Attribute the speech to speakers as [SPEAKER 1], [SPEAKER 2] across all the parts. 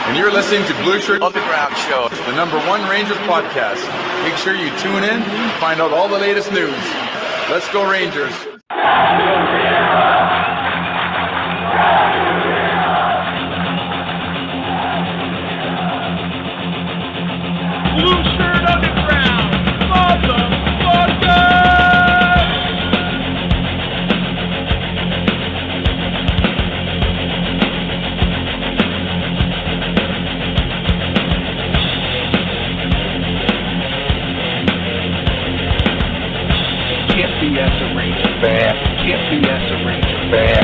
[SPEAKER 1] and you're listening to Blue Shirt
[SPEAKER 2] Underground Show,
[SPEAKER 1] the #1 Rangers podcast. Make sure you tune in and find out all the latest news. Let's go Rangers.
[SPEAKER 3] Blue Shirt Underground, motherfucker!
[SPEAKER 2] can't be as a Ranger fan. Can't be as a Ranger fan.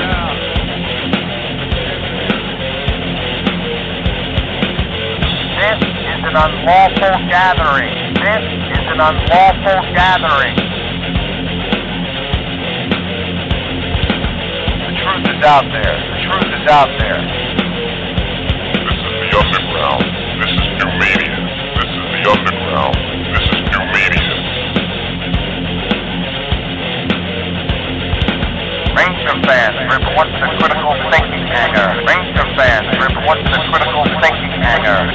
[SPEAKER 2] This is an unlawful gathering. This is an unlawful gathering. The truth is out there. The truth is out there.
[SPEAKER 4] This is the underground. This is new media. This is the underground. This is new media.
[SPEAKER 2] Ranger fans, report to the critical thinking hangar. Ranger fans, report to the critical thinking hangar.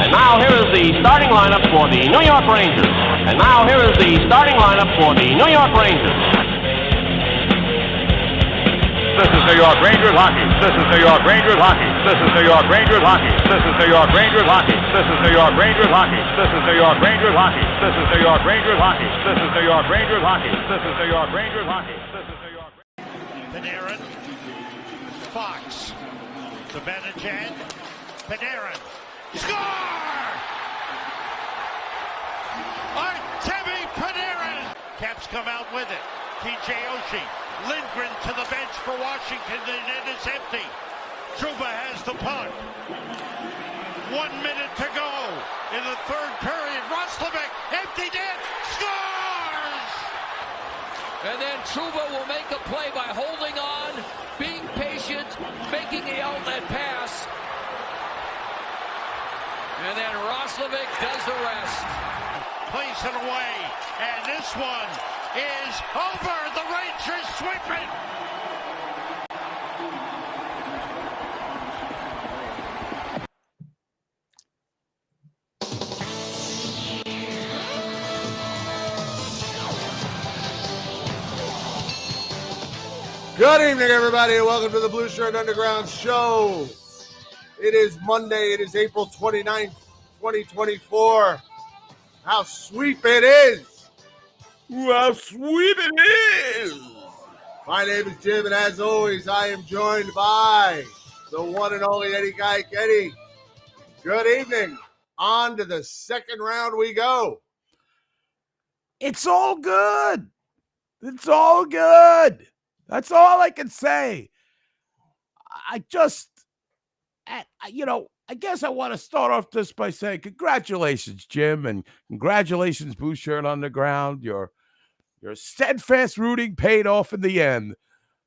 [SPEAKER 5] And now here is the starting lineup for the New York Rangers. And now here is the starting lineup for the New York Rangers.
[SPEAKER 3] This is New York Rangers hockey. This is New York Rangers hockey. This is New York Rangers hockey. This is New York Rangers hockey. This is New York Rangers hockey. This is New York Rangers hockey. This is New York Rangers hockey. This is New York Rangers hockey. This is New York Rangers hockey. This is New York.
[SPEAKER 6] Panarin, Fox, Zibanejad, Panarin, score! Artemi Panarin! Caps come out with it. TJ Oshie, Lindgren to the bench for Washington, the net is empty. Trouba has the puck. 1 minute to go in the third period. Roslovic, empty net, scores!
[SPEAKER 7] And then Trouba will make a play by holding on, being patient, making the outlet pass. And then Roslovic does the rest.
[SPEAKER 6] Plays it away, and this one is over. The Rangers sweep it.
[SPEAKER 8] Good evening, everybody, and welcome to the Blue Shirt Underground Show. It is Monday. It is April 29th, 2024. How sweet it is.
[SPEAKER 3] How sweet it is.
[SPEAKER 8] My name is Jim, and as always, I am joined by the one and only Eddie Geik. Eddie, good evening. On to the second round we go.
[SPEAKER 9] It's all good. It's all good. That's all I can say. I guess I want to start off just by saying congratulations, Jim, and congratulations, Blue Shirt Underground. Your steadfast rooting paid off in the end.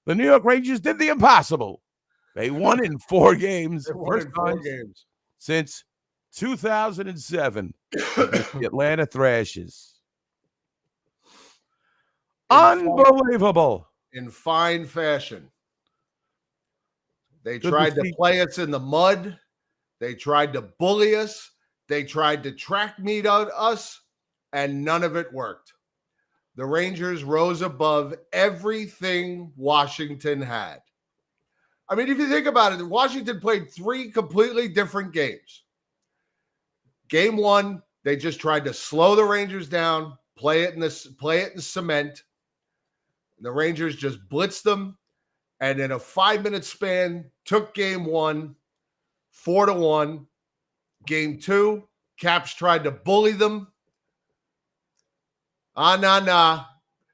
[SPEAKER 9] The New York Rangers did the impossible. They won in 4 games.
[SPEAKER 8] First time
[SPEAKER 9] since 2007 against the Atlanta Thrashers. Unbelievable.
[SPEAKER 8] In fine fashion. They tried to play us in the mud. They tried to bully us. They tried to track meet on us, and none of it worked. The Rangers rose above everything Washington had. I mean, if you think about it, Washington played 3 completely different games. Game 1, they just tried to slow the Rangers down, play it in cement. The Rangers just blitzed them, and in a 5-minute span, took game 1, 4-1. Game 2, Caps tried to bully them. Nah.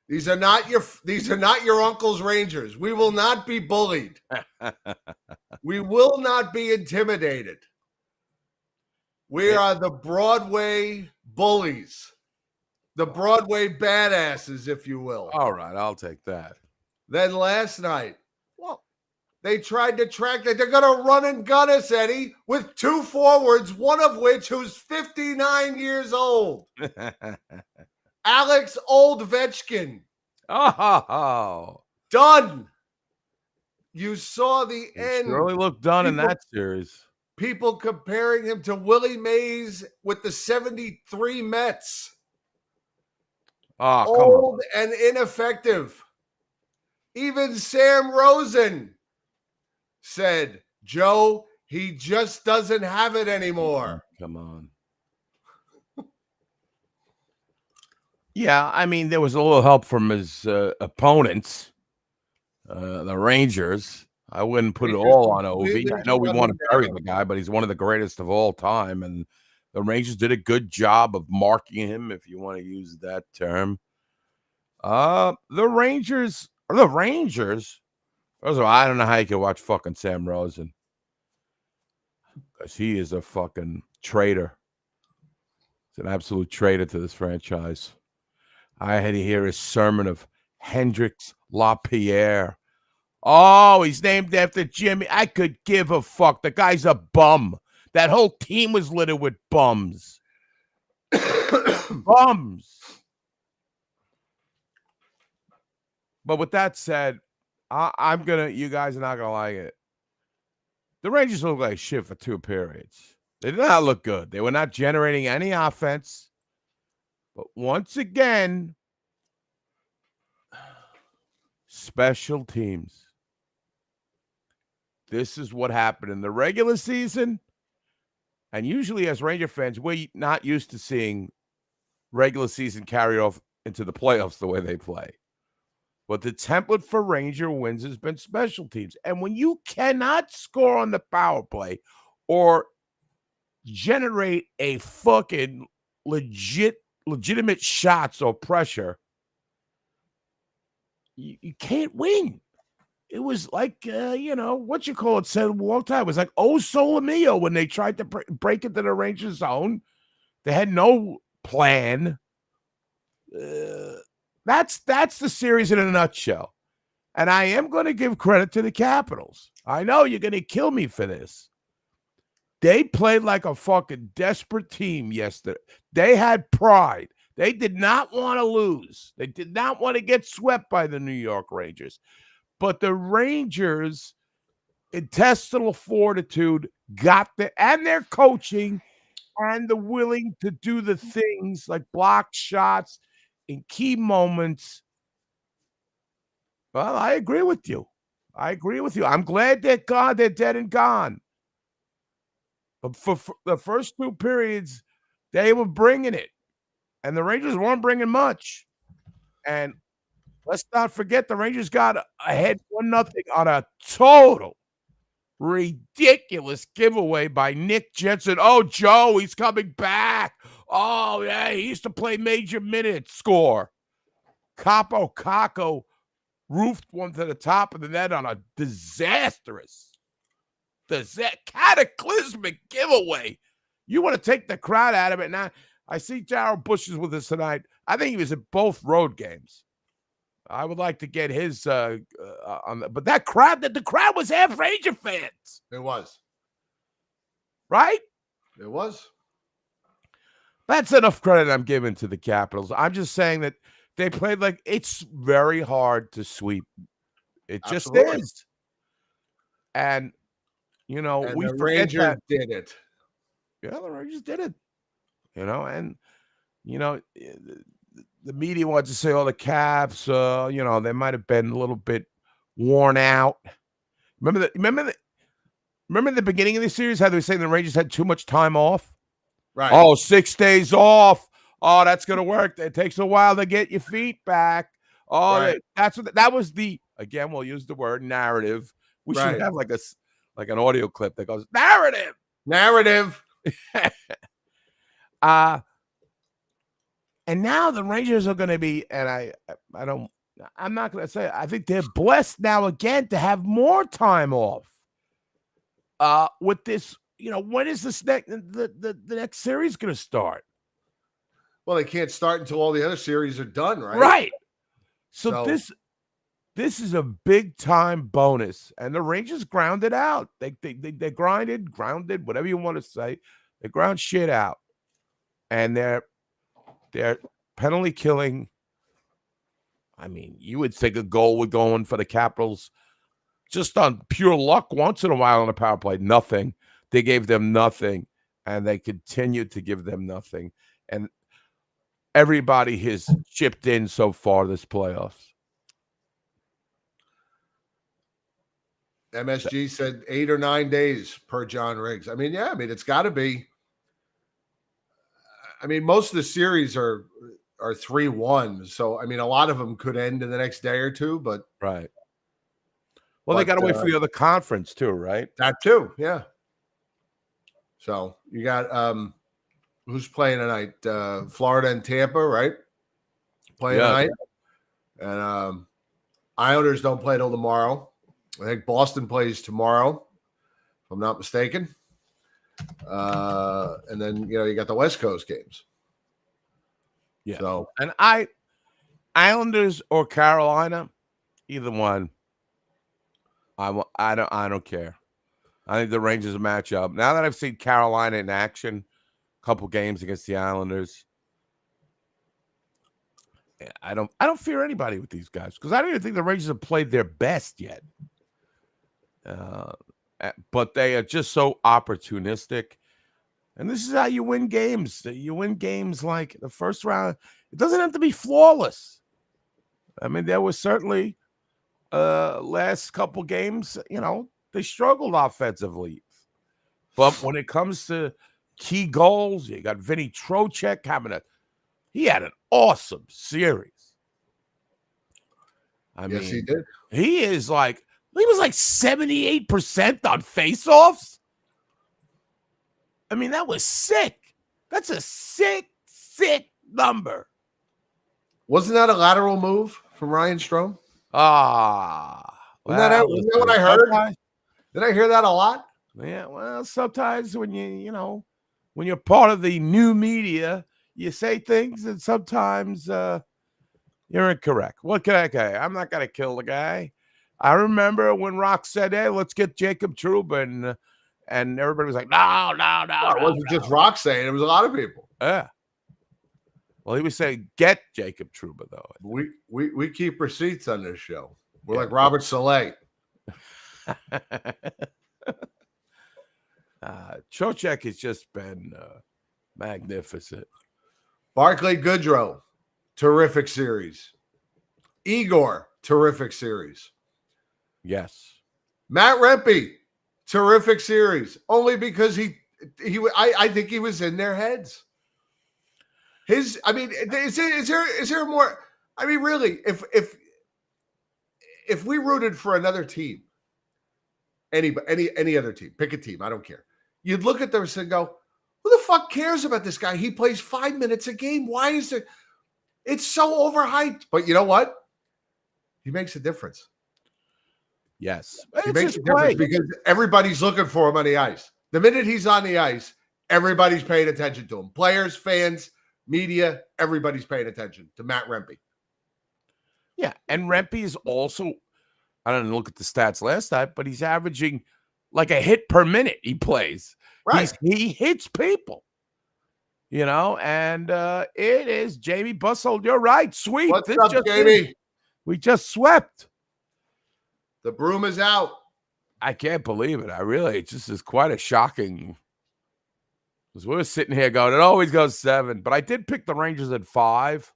[SPEAKER 8] These are not your uncle's Rangers. We will not be bullied. We will not be intimidated. We are the Broadway bullies. The Broadway badasses, if you will.
[SPEAKER 9] All right, I'll take that.
[SPEAKER 8] Then last night, they tried to track that. They're going to run and gun us, Eddie, with 2 forwards, one of which who's 59 years old. Alex Oldvechkin.
[SPEAKER 9] Oh.
[SPEAKER 8] Done. You saw the
[SPEAKER 9] He
[SPEAKER 8] end.
[SPEAKER 9] surely looked done in
[SPEAKER 8] People-
[SPEAKER 9] that series.
[SPEAKER 8] People comparing him to Willie Mays with the 73 Mets.
[SPEAKER 9] Oh, come on.
[SPEAKER 8] Old and ineffective. Even Sam Rosen said, Joe, he just doesn't have it anymore.
[SPEAKER 9] Come on. Yeah, I mean, there was a little help from his opponents, the Rangers. I wouldn't put it
[SPEAKER 8] Rangers
[SPEAKER 9] all on Ovi.
[SPEAKER 8] completely
[SPEAKER 9] I know we
[SPEAKER 8] shut
[SPEAKER 9] want to
[SPEAKER 8] him
[SPEAKER 9] bury
[SPEAKER 8] down.
[SPEAKER 9] the guy, but he's one of the greatest of all time. And the Rangers did a good job of marking him, if you want to use that term. The Rangers. First of all, I don't know how you can watch fucking Sam Rosen, because he is a fucking traitor. He's an absolute traitor to this franchise. I had to hear his sermon of Hendrix LaPierre. Oh, he's named after Jimmy. I could give a fuck. The guy's a bum. That whole team was littered with bums. Bums. But with that said, you guys are not gonna like it. The Rangers look like shit for 2 periods. They did not look good. They were not generating any offense. But once again, special teams. This is what happened in the regular season. And usually as Ranger fans, we're not used to seeing regular season carry off into the playoffs the way they play. But the template for Ranger wins has been special teams. And when you cannot score on the power play or generate a fucking legitimate shots or pressure, you can't win. It was like, what you call it, said a long time. It was like, oh, Solomio, when they tried to break into the Rangers zone. They had no plan. That's the series in a nutshell. And I am going to give credit to the Capitals. I know you're going to kill me for this. They played like a fucking desperate team yesterday. They had pride. They did not want to lose. They did not want to get swept by the New York Rangers. But the Rangers' intestinal fortitude and their coaching and the willing to do the things like block shots in key moments. Well, I agree with you. I'm glad they're gone. They're dead and gone. But for the first 2 periods, they were bringing it. And the Rangers weren't bringing much. And let's not forget the Rangers got ahead 1-0 on a total ridiculous giveaway by Nick Jensen. Oh, Joe, he's coming back. Oh, yeah, he used to play major minutes. Score. Capo Caco roofed one to the top of the net on a cataclysmic giveaway. You want to take the crowd out of it. Now, I see Darryl Bush is with us tonight. I think he was at both road games. I would like to get his on but the crowd was half Ranger fans.
[SPEAKER 8] It was.
[SPEAKER 9] Right?
[SPEAKER 8] It was.
[SPEAKER 9] That's enough credit I'm giving to the Capitals. I'm just saying that they played like it's very hard to sweep. It just
[SPEAKER 8] Absolutely.
[SPEAKER 9] is. And
[SPEAKER 8] And
[SPEAKER 9] we
[SPEAKER 8] the
[SPEAKER 9] forget
[SPEAKER 8] Rangers
[SPEAKER 9] that.
[SPEAKER 8] did it.
[SPEAKER 9] Yeah, the Rangers did it. And the media wants to say, oh, the Cavs, they might have been a little bit worn out. Remember the beginning of the series, how they were saying the Rangers had too much time off?
[SPEAKER 8] Right.
[SPEAKER 9] Oh, 6 days off. Oh, that's going to work. It takes a while to get your feet back. Oh,
[SPEAKER 8] Right.
[SPEAKER 9] that was again, we'll use the word narrative. We
[SPEAKER 8] Right.
[SPEAKER 9] should have like an audio clip that goes, narrative. And now the Rangers are going to be, and I'm not going to say, I think they're blessed now again to have more time off. With this, when is the next series going to start?
[SPEAKER 8] Well, they can't start until all the other series are done, right?
[SPEAKER 9] Right. So this is a big time bonus, and the Rangers grounded out. They grounded, whatever you want to say. They ground shit out, and they're penalty killing. I mean, you would think a goal would go in for the Capitals just on pure luck once in a while on a power play. Nothing. They gave them nothing, and they continued to give them nothing. And everybody has chipped in so far this playoffs.
[SPEAKER 8] MSG said 8 or 9 days per John Riggs. I mean, it's got to be. I mean, most of the series are 3-1. So, I mean, a lot of them could end in the next day or two, but.
[SPEAKER 9] Right. Well, they got to wait for the other conference too, right?
[SPEAKER 8] That too, yeah. So you got who's playing tonight? Florida and Tampa, right? Playing tonight. And Islanders don't play till tomorrow. I think Boston plays tomorrow, if I'm not mistaken. And then you got the West Coast games.
[SPEAKER 9] Yeah.
[SPEAKER 8] So
[SPEAKER 9] and Islanders or Carolina, either one. I don't care. I think the Rangers match up. Now that I've seen Carolina in action, a couple games against the Islanders, I don't fear anybody with these guys because I don't even think the Rangers have played their best yet. But they are just so opportunistic, and this is how you win games. You win games like the first round. It doesn't have to be flawless. I mean, there was certainly. Last couple games, they struggled offensively. But when it comes to key goals, you got Vinny Trocheck he had an awesome series. I mean,
[SPEAKER 8] he did.
[SPEAKER 9] He was like 78% on faceoffs. I mean, that was sick. That's a sick number.
[SPEAKER 8] Wasn't that a lateral move from Ryan Strome?
[SPEAKER 9] Wasn't
[SPEAKER 8] that what I heard? Sometimes, did I hear that a lot?
[SPEAKER 9] Yeah, well, sometimes when when you're part of the new media, you say things, and sometimes you're incorrect. What can I say? I'm not gonna kill the guy. I remember when Rock said, "Hey, let's get Jacob Trouba," and everybody was like, "No."
[SPEAKER 8] It wasn't just Rock saying; it was a lot of people.
[SPEAKER 9] Yeah. Well, he was saying, "Get Jacob Trouba," though.
[SPEAKER 8] We keep receipts on this show. We're like Robert Saleh.
[SPEAKER 9] Trocheck has just been magnificent.
[SPEAKER 8] Barclay Goodrow, terrific series. Igor, terrific series.
[SPEAKER 9] Yes.
[SPEAKER 8] Matt Rempe, terrific series. Only because I think he was in their heads. Is there more? I mean, really, if we rooted for another team, any other team, pick a team, I don't care. You'd look at them and go, "Who the fuck cares about this guy? He plays 5 minutes a game. Why is it? It's so overhyped." But you know what? He makes a difference.
[SPEAKER 9] Yes,
[SPEAKER 8] he makes a difference because everybody's looking for him on the ice. The minute he's on the ice, everybody's paying attention to him. Players, fans, media, everybody's paying attention to Matt Rempe.
[SPEAKER 9] Yeah, and Rempe is also, I don't look at the stats last night, but he's averaging like a hit per minute he plays.
[SPEAKER 8] Right.
[SPEAKER 9] He hits people, and it is Jamie Bussold. You're right. Sweet.
[SPEAKER 8] What's up, Jamie?
[SPEAKER 9] We just swept.
[SPEAKER 8] The broom is out.
[SPEAKER 9] I can't believe it. It just is quite a shocking. Because we were sitting here going, it always goes 7. But I did pick the Rangers at 5.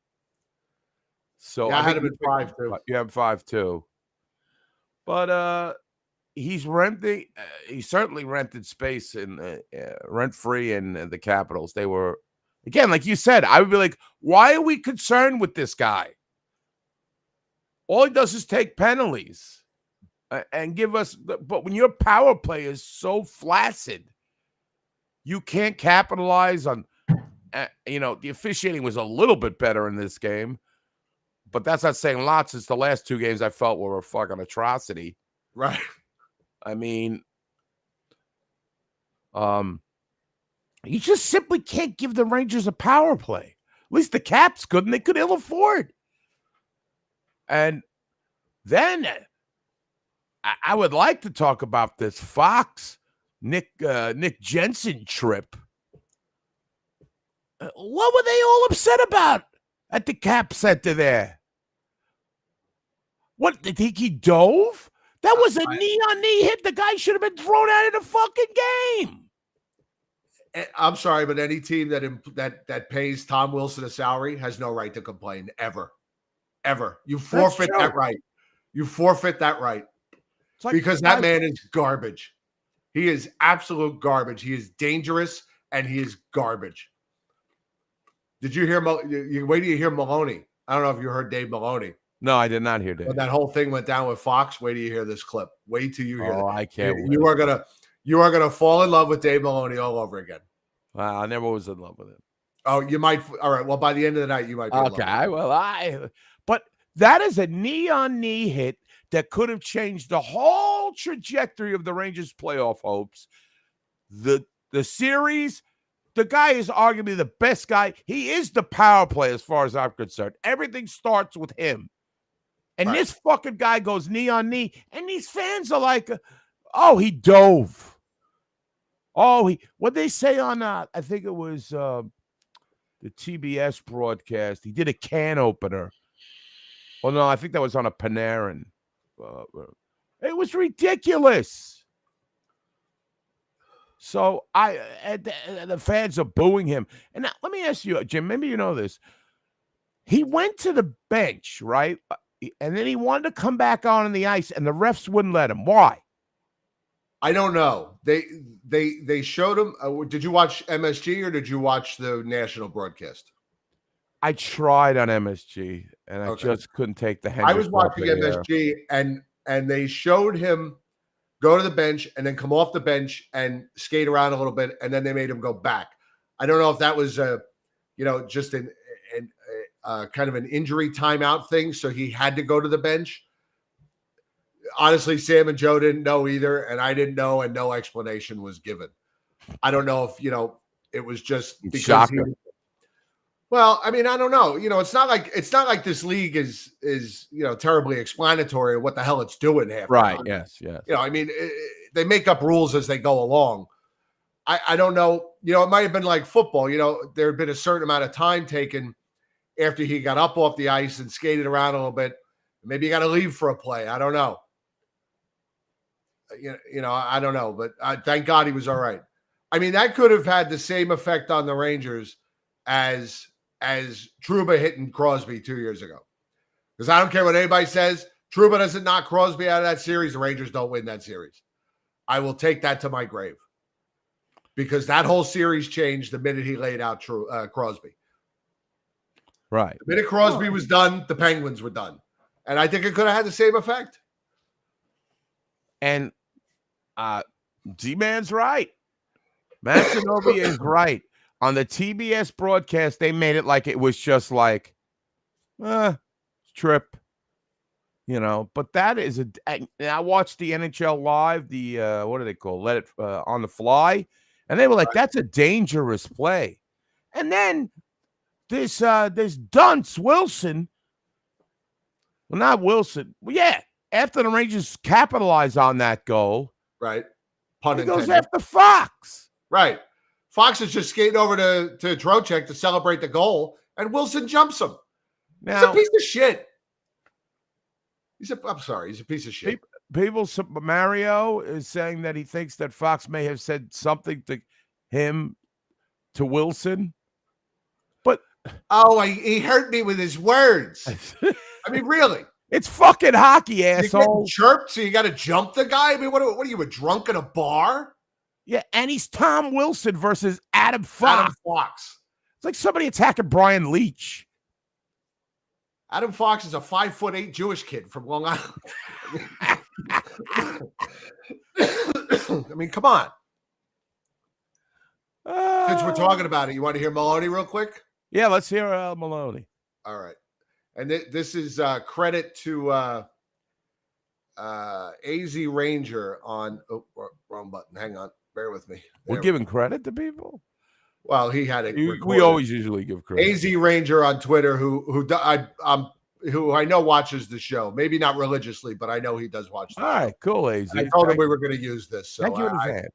[SPEAKER 9] So
[SPEAKER 8] I had him at 5 too.
[SPEAKER 9] You have 5 too. But he's renting. He certainly rented space in rent free in the Capitals. They were, again, like you said, I would be like, why are we concerned with this guy? All he does is take penalties and give us. But when your power play is so flaccid, you can't capitalize on. The officiating was a little bit better in this game, but that's not saying a lot since the last 2 games I felt were a fucking atrocity.
[SPEAKER 8] Right.
[SPEAKER 9] I mean, you just simply can't give the Rangers a power play. At least the Caps couldn't. They could ill afford. And then I would like to talk about this Fox Nick Jensen trip. What were they all upset about at the Cap Center there? What, did he dove? That was a knee-on-knee hit. The guy should have been thrown out of the fucking game.
[SPEAKER 8] I'm sorry, but any team that pays Tom Wilson a salary has no right to complain ever. You forfeit that right. You forfeit that right. Like, because that man is garbage. He is absolute garbage. He is dangerous, and he is garbage. Did you hear? Wait till you hear Maloney. I don't know if you heard Dave Maloney.
[SPEAKER 9] No, I did not hear Dave.
[SPEAKER 8] When that whole thing went down with Fox, wait till you hear this clip. Wait till you hear it.
[SPEAKER 9] I can't wait.
[SPEAKER 8] You are gonna fall in love with Dave Maloney all over again.
[SPEAKER 9] Wow, I never was in love with him.
[SPEAKER 8] Oh, you might. All right. Well, by the end of the night, you might be.
[SPEAKER 9] Okay. Well, but that is a knee-on-knee hit that could have changed the whole trajectory of the Rangers' playoff hopes. The series, the guy is arguably the best guy. He is the power play as far as I'm concerned. Everything starts with him. And this fucking guy goes knee-on-knee, and these fans are like, oh, he dove. Oh, what they say on, I think it was the TBS broadcast, he did a can opener. Well, no, I think that was on a Panarin. It was ridiculous. So the fans are booing him. And now, let me ask you, Jim, maybe you know this. He went to the bench, right? And then he wanted to come back on the ice, and the refs wouldn't let him. Why?
[SPEAKER 8] I don't know. They showed him. Did you watch MSG or did you watch the national broadcast?
[SPEAKER 9] I tried on MSG, and I just couldn't take the hand.
[SPEAKER 8] I was watching MSG, and they showed him go to the bench and then come off the bench and skate around a little bit, and then they made him go back. I don't know if that was just an kind of an injury timeout thing, so he had to go to the bench. Honestly, Sam and Joe didn't know either, and I didn't know, and no explanation was given. I don't know if it was just because well, I mean, I don't know. It's not like this league is terribly explanatory of what the hell it's doing half the time.
[SPEAKER 9] Yes.
[SPEAKER 8] I mean, they make up rules as they go along. I don't know. It might have been like football. There had been a certain amount of time taken after he got up off the ice and skated around a little bit. Maybe you got to leave for a play. I don't know. I don't know, but thank God he was all right. I mean, that could have had the same effect on the Rangers as Trouba hitting Crosby 2 years ago. Because I don't care what anybody says, Trouba doesn't knock Crosby out of that series. The Rangers don't win that series. I will take that to my grave. Because that whole series changed the minute he laid out Crosby.
[SPEAKER 9] Right.
[SPEAKER 8] The minute Crosby was done, the Penguins were done. And I think it could have had the same effect.
[SPEAKER 9] And D-Man's right. Maxinovi is right. On the TBS broadcast, they made it like it was just like, trip. But that is I watched the NHL live, the what do they call? Let it on the fly. And they were like, that's a dangerous play. And then this dunce Wilson. Well, not Wilson. Well, yeah. After the Rangers capitalize on that goal,
[SPEAKER 8] right? Pun
[SPEAKER 9] he
[SPEAKER 8] intended.
[SPEAKER 9] goes after Fox,
[SPEAKER 8] right? Fox is just skating over to Trocheck to celebrate the goal, and Wilson jumps him. He's a piece of shit. He's a piece of shit.
[SPEAKER 9] Mario is saying that he thinks that Fox may have said something to him, to Wilson, but
[SPEAKER 8] he hurt me with his words. I mean, really.
[SPEAKER 9] It's fucking hockey, asshole.
[SPEAKER 8] You chirped, so you got to jump the guy? I mean, what are you, a drunk in a bar?
[SPEAKER 9] Yeah, and he's Tom Wilson versus Adam Fox.
[SPEAKER 8] Adam Fox.
[SPEAKER 9] It's like somebody attacking Brian Leach.
[SPEAKER 8] Adam Fox is a 5'8" Jewish kid from Long Island. I mean, come on. Since we're talking about it, you want to hear Maloney real quick?
[SPEAKER 9] Yeah, let's hear Maloney.
[SPEAKER 8] All right. And this is credit to AZ Ranger on wrong button. Hang on, bear with me.
[SPEAKER 9] We're giving credit to people.
[SPEAKER 8] Well, he had it.
[SPEAKER 9] We always usually give credit.
[SPEAKER 8] AZ Ranger on Twitter, who I know watches the show. Maybe not religiously, but I know he does watch.
[SPEAKER 9] All right, cool, AZ.
[SPEAKER 8] I told him we were going to use this. So
[SPEAKER 9] thank you in advance.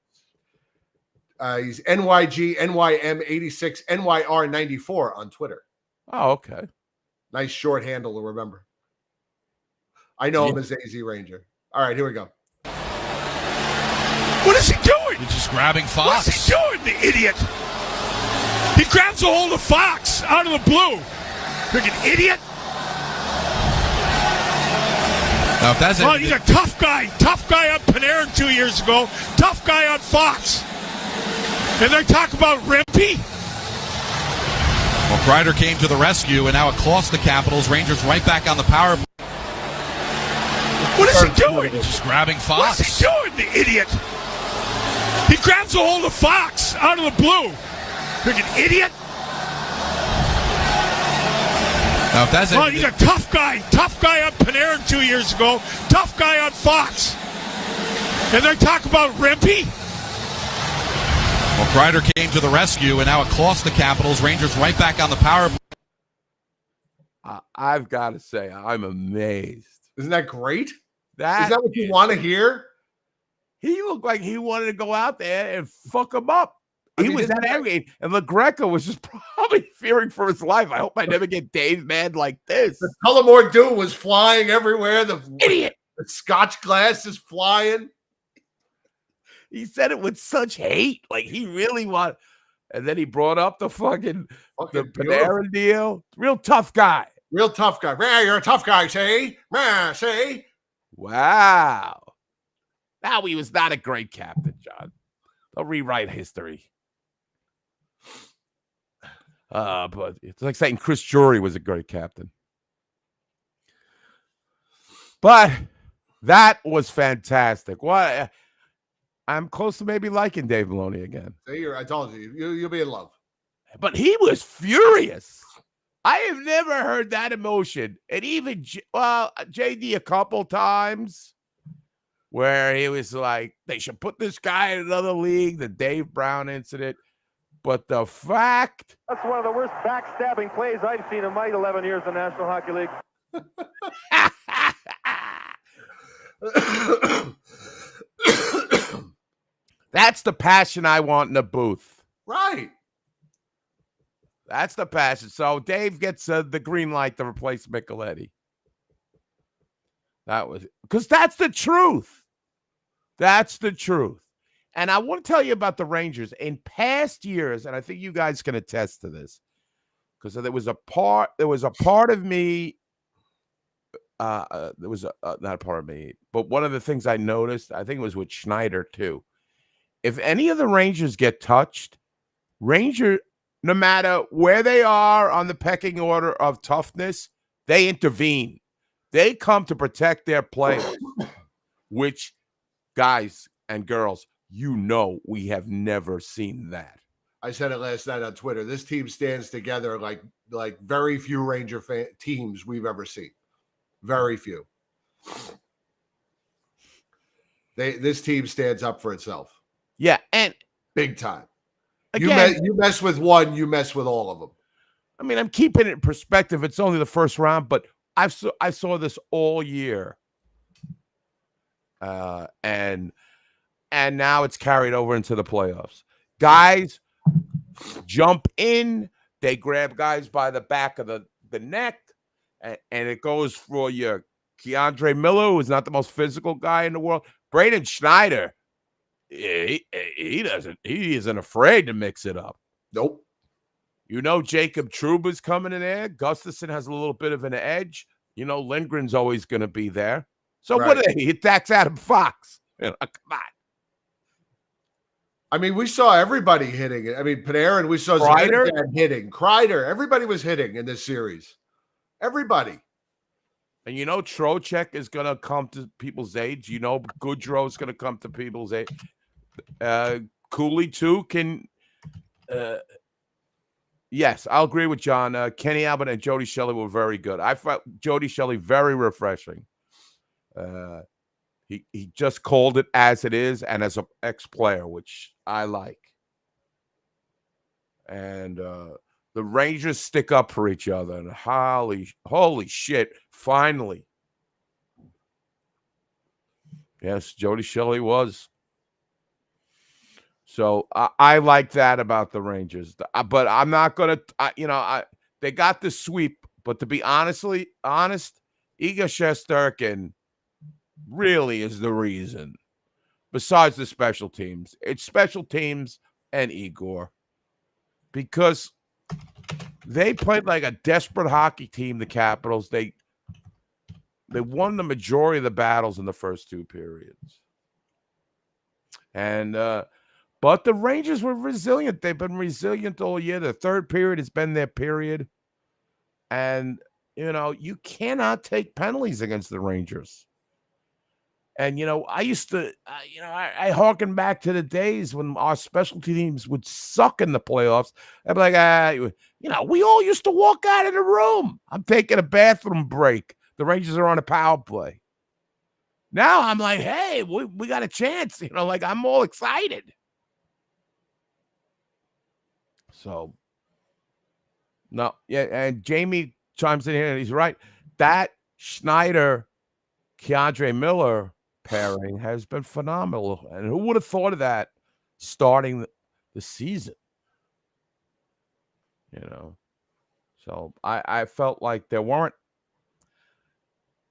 [SPEAKER 8] He's NYG NYM 86 NYR 94 on Twitter.
[SPEAKER 9] Oh, okay.
[SPEAKER 8] Nice short handle to remember. I know him as AZ Ranger. All right, here we go.
[SPEAKER 6] What is he doing?
[SPEAKER 10] He's just grabbing Fox.
[SPEAKER 6] What's he doing, the idiot? He grabs a hold of Fox out of the blue. Freaking idiot.
[SPEAKER 10] Now, if that's
[SPEAKER 6] Oh, he's a tough guy. Tough guy on Panarin 2 years ago. Tough guy on Fox. And they talk about Rimpey.
[SPEAKER 10] Well, Kreider came to the rescue, and now it cost the Capitals. Rangers right back on the power.
[SPEAKER 6] What is he doing?
[SPEAKER 10] He's just grabbing Fox.
[SPEAKER 6] What's he doing, the idiot? He grabs a hold of Fox out of the blue. Freaking idiot.
[SPEAKER 10] Now, if that's
[SPEAKER 6] Oh, he's a tough guy. Tough guy on Panarin 2 years ago. Tough guy on Fox. And they talk about Rimpey.
[SPEAKER 10] Well, Kreider came to the rescue, and now it cost the Capitals. Rangers right back on the power.
[SPEAKER 9] I've got to say, I'm amazed.
[SPEAKER 8] Isn't that great? Is
[SPEAKER 9] That
[SPEAKER 8] that what you want to hear?
[SPEAKER 9] he looked like he wanted to go out there and fuck him up.
[SPEAKER 8] I
[SPEAKER 9] He
[SPEAKER 8] mean,
[SPEAKER 9] was
[SPEAKER 8] isn't
[SPEAKER 9] that angry, and LaGreca was just probably fearing for his life. I hope I never get Dave mad like this.
[SPEAKER 8] The Tullamore Dew was flying everywhere. The
[SPEAKER 9] Idiot.
[SPEAKER 8] The Scotch glass is flying.
[SPEAKER 9] He said it with such hate, like he really wanted. And then he brought up the fucking the Panarin deal. Real tough guy.
[SPEAKER 8] Real tough guy. Yeah, you're a tough guy, see? Yeah, see?
[SPEAKER 9] Wow. Now he was not a great captain, John. They'll rewrite history. But it's like saying Chris Drury was a great captain. But that was fantastic. What? I'm close to maybe liking Dave Maloney again.
[SPEAKER 8] See, I told you, you'll be in love.
[SPEAKER 9] But he was furious. I have never heard that emotion. And even, JD a couple times where he was like, they should put this guy in another league, the Dave Brown incident. But the fact.
[SPEAKER 11] That's one of the worst backstabbing plays I've seen in my 11 years in the National Hockey League.
[SPEAKER 9] That's the passion I want in the booth.
[SPEAKER 8] Right.
[SPEAKER 9] That's the passion. So Dave gets the green light to replace Micheletti. That was because that's the truth. That's the truth. And I want to tell you about the Rangers in past years, and I think you guys can attest to this, because there was a part of me. There was not a part of me, but one of the things I noticed, I think it was with Schneider too. If any of the Rangers get touched, no matter where they are on the pecking order of toughness, they intervene. They come to protect their players, which, guys and girls, we have never seen that.
[SPEAKER 8] I said it last night on Twitter. This team stands together like very few Ranger teams we've ever seen. Very few. This team stands up for itself.
[SPEAKER 9] Yeah, and
[SPEAKER 8] big time.
[SPEAKER 9] Again,
[SPEAKER 8] you mess with one, you mess with all of them.
[SPEAKER 9] I mean, I'm keeping it in perspective. It's only the first round, but I saw this all year, and now it's carried over into the playoffs. Guys jump in, they grab guys by the back of the neck, and it goes for your Keandre Miller, who is not the most physical guy in the world. Braden Schneider, he isn't afraid to mix it up.
[SPEAKER 8] Nope.
[SPEAKER 9] Jacob Trouba's coming in there. Gustafson has a little bit of an edge. Lindgren's always going to be there. So
[SPEAKER 8] right.
[SPEAKER 9] What are they? He attacks Adam Fox. Come on.
[SPEAKER 8] I mean, we saw everybody hitting it. I mean, Panarin, we saw Kreider hitting. Kreider, everybody was hitting in this series. Everybody.
[SPEAKER 9] And Trocheck is going to come to people's aid. Goodrow is going to come to people's aid. Cooley, too, can... Yes, I'll agree with John. Kenny Albert and Jody Shelley were very good. I found Jody Shelley very refreshing. He just called it as it is and as an ex-player, which I like. And the Rangers stick up for each other. And holy shit, finally. Yes, Jody Shelley was. So I like that about the Rangers. But I'm not going to, they got the sweep. But to be honest, Igor Shesterkin really is the reason. Besides the special teams, it's special teams and Igor, because they played like a desperate hockey team. The Capitals, they won the majority of the battles in the first two periods, and but the Rangers were resilient. They've been resilient all year. The third period has been their period, and you cannot take penalties against the Rangers. And, I used to, I harken back to the days when our specialty teams would suck in the playoffs. I'd be like, we all used to walk out of the room. I'm taking a bathroom break. The Rangers are on a power play. Now I'm like, hey, we got a chance. I'm all excited. So, no, yeah. And Jamie chimes in here and he's right. That Schneider, Keandre Miller pairing has been phenomenal. And who would have thought of that starting the season? So I felt like there weren't.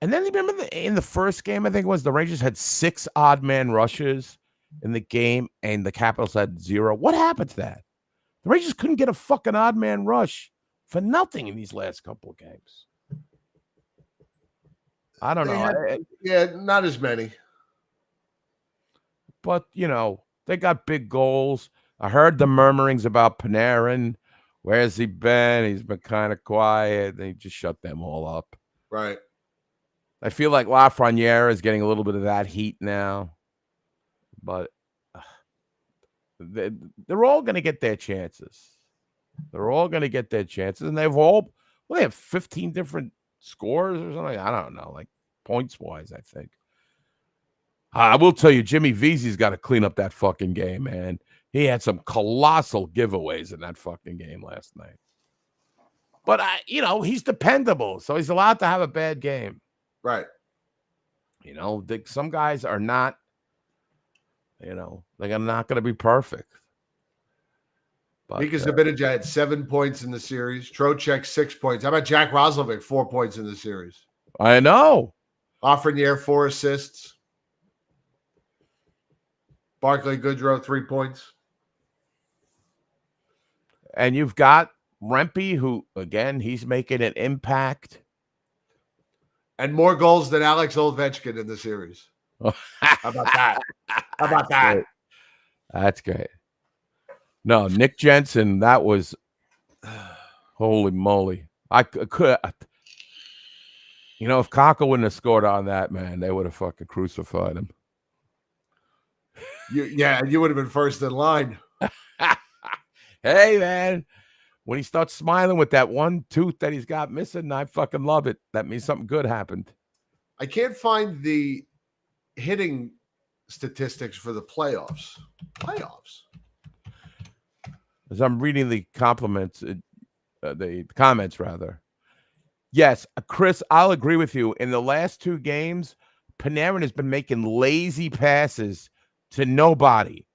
[SPEAKER 9] And then remember in the first game, I think it was, the Rangers had 6 odd man rushes in the game and the Capitals had 0. What happened to that? The Rangers couldn't get a fucking odd man rush for nothing in these last couple of games. I don't know.
[SPEAKER 8] Not as many.
[SPEAKER 9] But, they got big goals. I heard the murmurings about Panarin. Where's he been? He's been kind of quiet. They just shut them all up.
[SPEAKER 8] Right.
[SPEAKER 9] I feel like Lafreniere is getting a little bit of that heat now. But they're all going to get their chances. They're all going to get their chances. And they have 15 different scores or something. I don't know, like points-wise, I think. I will tell you, Jimmy Vesey's got to clean up that fucking game, man. He had some colossal giveaways in that fucking game last night. But, he's dependable, so he's allowed to have a bad game.
[SPEAKER 8] Right.
[SPEAKER 9] Some guys are not, they're not going to be perfect. But,
[SPEAKER 8] Mika Zibanejad had 7 points in the series. Trocheck, 6 points. How about Jack Roslovic, 4 points in the series?
[SPEAKER 9] I know.
[SPEAKER 8] Lafreniere, 4 assists. Barclay Goodrow, 3 points.
[SPEAKER 9] And you've got Rempe, who, again, he's making an impact.
[SPEAKER 8] And more goals than Alex Ovechkin in the series. How about that? How about that?
[SPEAKER 9] That's great. No, Nick Jensen, that was, holy moly. I could, if Kakko wouldn't have scored on that, man, they would have fucking crucified him.
[SPEAKER 8] You would have been first in line.
[SPEAKER 9] Hey, man, when he starts smiling with that one tooth that he's got missing, I fucking love it. That means something good happened.
[SPEAKER 8] I can't find the hitting statistics for the playoffs.
[SPEAKER 9] As I'm reading the the comments, rather. Yes, Chris, I'll agree with you. In the last 2 games, Panarin has been making lazy passes to nobody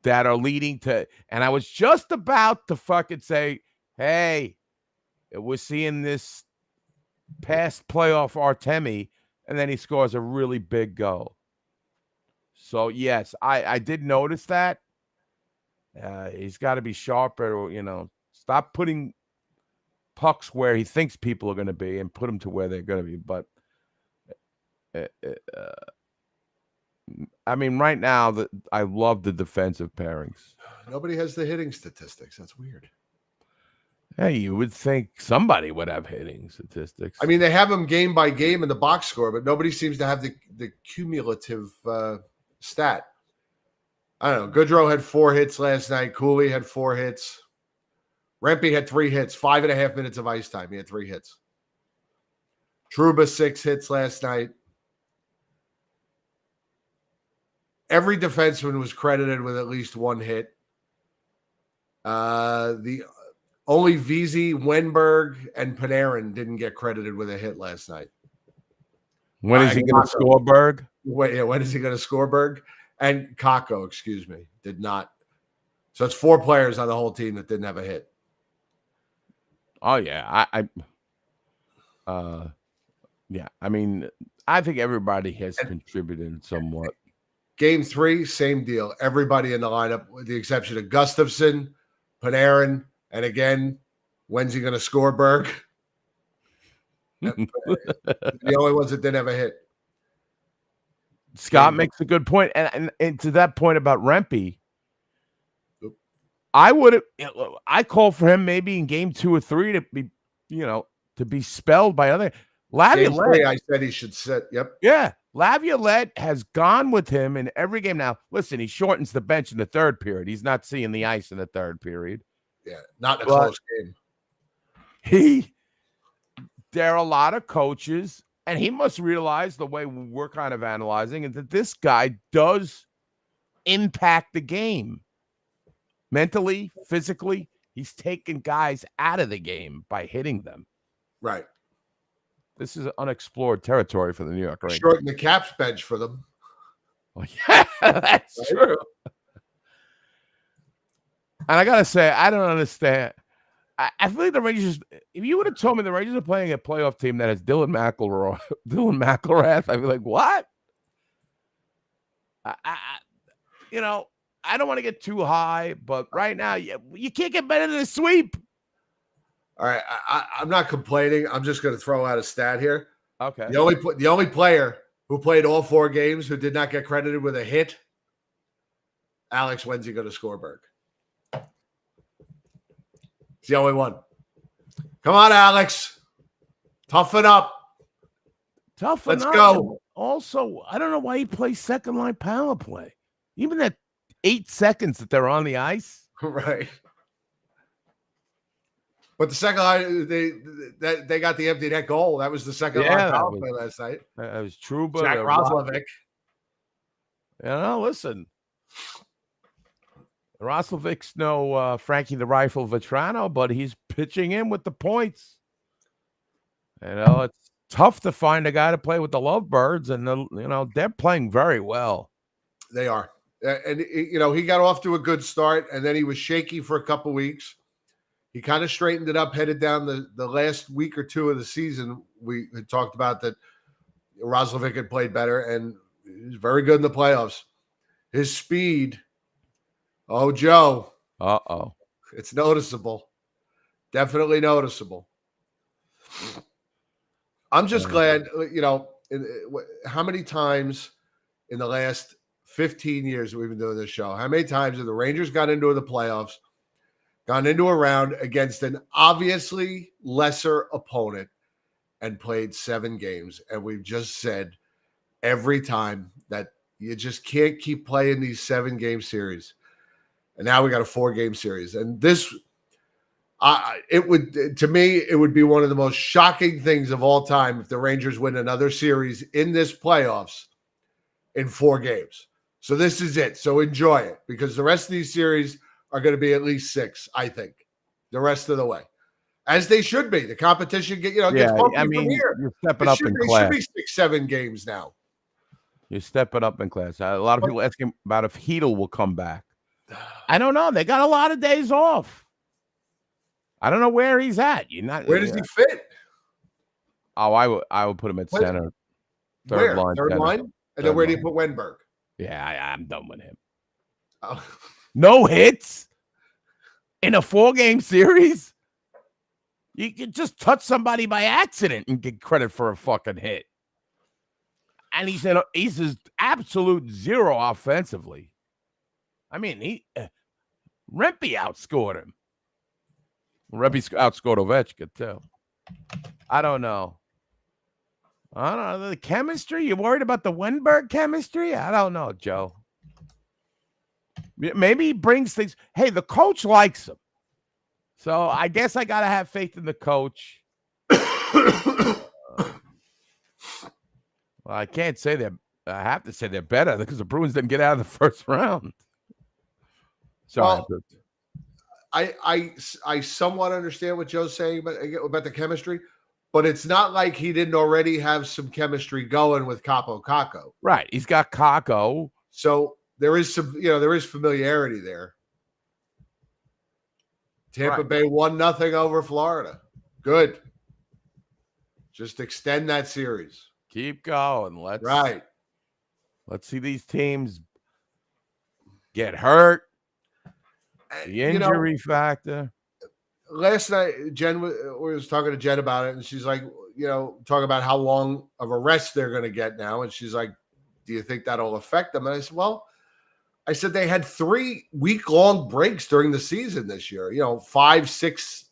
[SPEAKER 9] that are leading to, and I was just about to fucking say, hey, we're seeing this past playoff Artemi, and then he scores a really big goal. So, yes, I did notice that. He's got to be sharper, stop putting pucks where he thinks people are going to be and put them to where they're going to be. But, I mean, right now, I love the defensive pairings.
[SPEAKER 8] Nobody has the hitting statistics. That's weird.
[SPEAKER 9] Hey, you would think somebody would have hitting statistics.
[SPEAKER 8] I mean, they have them game by game in the box score, but nobody seems to have the cumulative stat. I don't know. Goodrow had 4 hits last night. Cooley had 4 hits. Rempe had 3 hits, 5.5 minutes of ice time. He had 3 hits. Trouba, 6 hits last night. Every defenseman was credited with at least 1 hit. The only Vesey, Wenberg, and Panarin didn't get credited with a hit last night.
[SPEAKER 9] When is he going to score, Berg?
[SPEAKER 8] When is he going to score, Berg? And Kakko, excuse me, did not. So it's 4 players on the whole team that didn't have a hit.
[SPEAKER 9] Oh, yeah. Yeah, I mean, I think everybody has contributed somewhat.
[SPEAKER 8] Game 3, same deal. Everybody in the lineup, with the exception of Gustafson, Panarin, and again, when's he going to score, Berg? The only ones that didn't have a hit.
[SPEAKER 9] Scott makes a good point, and to that point about Rempe, I call for him maybe in game 2 or 3 to be, to be spelled by other.
[SPEAKER 8] Laviolette, I said he should sit. Yep.
[SPEAKER 9] Yeah, Laviolette has gone with him in every game. Now, listen, he shortens the bench in the third period. He's not seeing the ice in the third period.
[SPEAKER 8] Yeah, not in a close
[SPEAKER 9] game. There are a lot of coaches, and he must realize the way we're kind of analyzing it, that this guy does impact the game. Mentally, physically, he's taking guys out of the game by hitting them.
[SPEAKER 8] Right.
[SPEAKER 9] This is unexplored territory for the New York Rangers.
[SPEAKER 8] Shorten the Caps bench for them.
[SPEAKER 9] Well, yeah, that's true. And I got to say, I don't understand. I feel like the Rangers, if you would have told me the Rangers are playing a playoff team that has Dylan McElrath, I'd be like, what? I don't want to get too high, but right now, you can't get better than a sweep.
[SPEAKER 8] All right, I'm not complaining. I'm just going to throw out a stat here.
[SPEAKER 9] Okay.
[SPEAKER 8] The only player who played all 4 games who did not get credited with a hit, Alex, when's he going to score, Berg? He's the only one. Come on, Alex. Toughen up. Let's go.
[SPEAKER 9] Also, I don't know why he plays second line power play. Even that 8 seconds that they're on the ice.
[SPEAKER 8] Right. But the second line, they got the empty net goal. That was the second line power play last night.
[SPEAKER 9] That was Trouba.
[SPEAKER 8] Jack Roslovic.
[SPEAKER 9] Listen. Roslovic's no Frankie the Rifle Vetrano, but he's pitching in with the points. It's tough to find a guy to play with the Lovebirds, and they're playing very well.
[SPEAKER 8] They are. And he got off to a good start, and then he was shaky for a couple weeks. He kind of straightened it up, headed down the last week or 2 of the season. We had talked about that Roslovic had played better, and he was very good in the playoffs. His speed, Joe.
[SPEAKER 9] Uh-oh.
[SPEAKER 8] It's noticeable. Definitely noticeable. I'm just glad, how many times in the last 15 years that we've been doing this show, how many times have the Rangers got into the playoffs, gone into a round against an obviously lesser opponent and played 7 games? And we've just said every time that you just can't keep playing these 7-game series. And now we got a 4-game series. And this, it would be one of the most shocking things of all time if the Rangers win another series in this playoffs in 4 games. So this is it. So enjoy it, because the rest of these series are going to be at least 6, I think, the rest of the way, as they should be. The competition gets bumpy from here.
[SPEAKER 9] You're stepping up in class.
[SPEAKER 8] It should be 6-7 games now.
[SPEAKER 9] You're stepping up in class. A lot of people asking about if Hedl will come back. I don't know. They got a lot of days off. I don't know where he's at.
[SPEAKER 8] Where does he fit?
[SPEAKER 9] Oh, I would put him at center.
[SPEAKER 8] Third line? And then where do you put Wenberg?
[SPEAKER 9] Yeah, I'm done with him.
[SPEAKER 8] Oh.
[SPEAKER 9] No hits in a 4-game series? You can just touch somebody by accident and get credit for a fucking hit. And he's his absolute zero offensively. I mean, Rempe outscored him. Rempe outscored Ovechkin too. I don't know. The chemistry. You worried about the Wenberg chemistry? I don't know, Joe. Maybe he brings things. Hey, the coach likes him, so I guess I gotta have faith in the coach. Well, I can't say that. I have to say they're better because the Bruins didn't get out of the first round. Sorry.
[SPEAKER 8] Well, I somewhat understand what Joe's saying about the chemistry, but it's not like he didn't already have some chemistry going with Capo Kakko.
[SPEAKER 9] Right. He's got Kakko.
[SPEAKER 8] So there is there is familiarity there. Tampa Bay 1-0 over Florida. Good. Just extend that series.
[SPEAKER 9] Keep going. Let's see these teams get hurt. The injury factor.
[SPEAKER 8] Last night, Jen was talking to Jen about it, and she's like, talking about how long of a rest they're going to get now. And she's like, do you think that'll affect them? And I said, well, they had 3 week-long breaks during the season this year, 5, 6,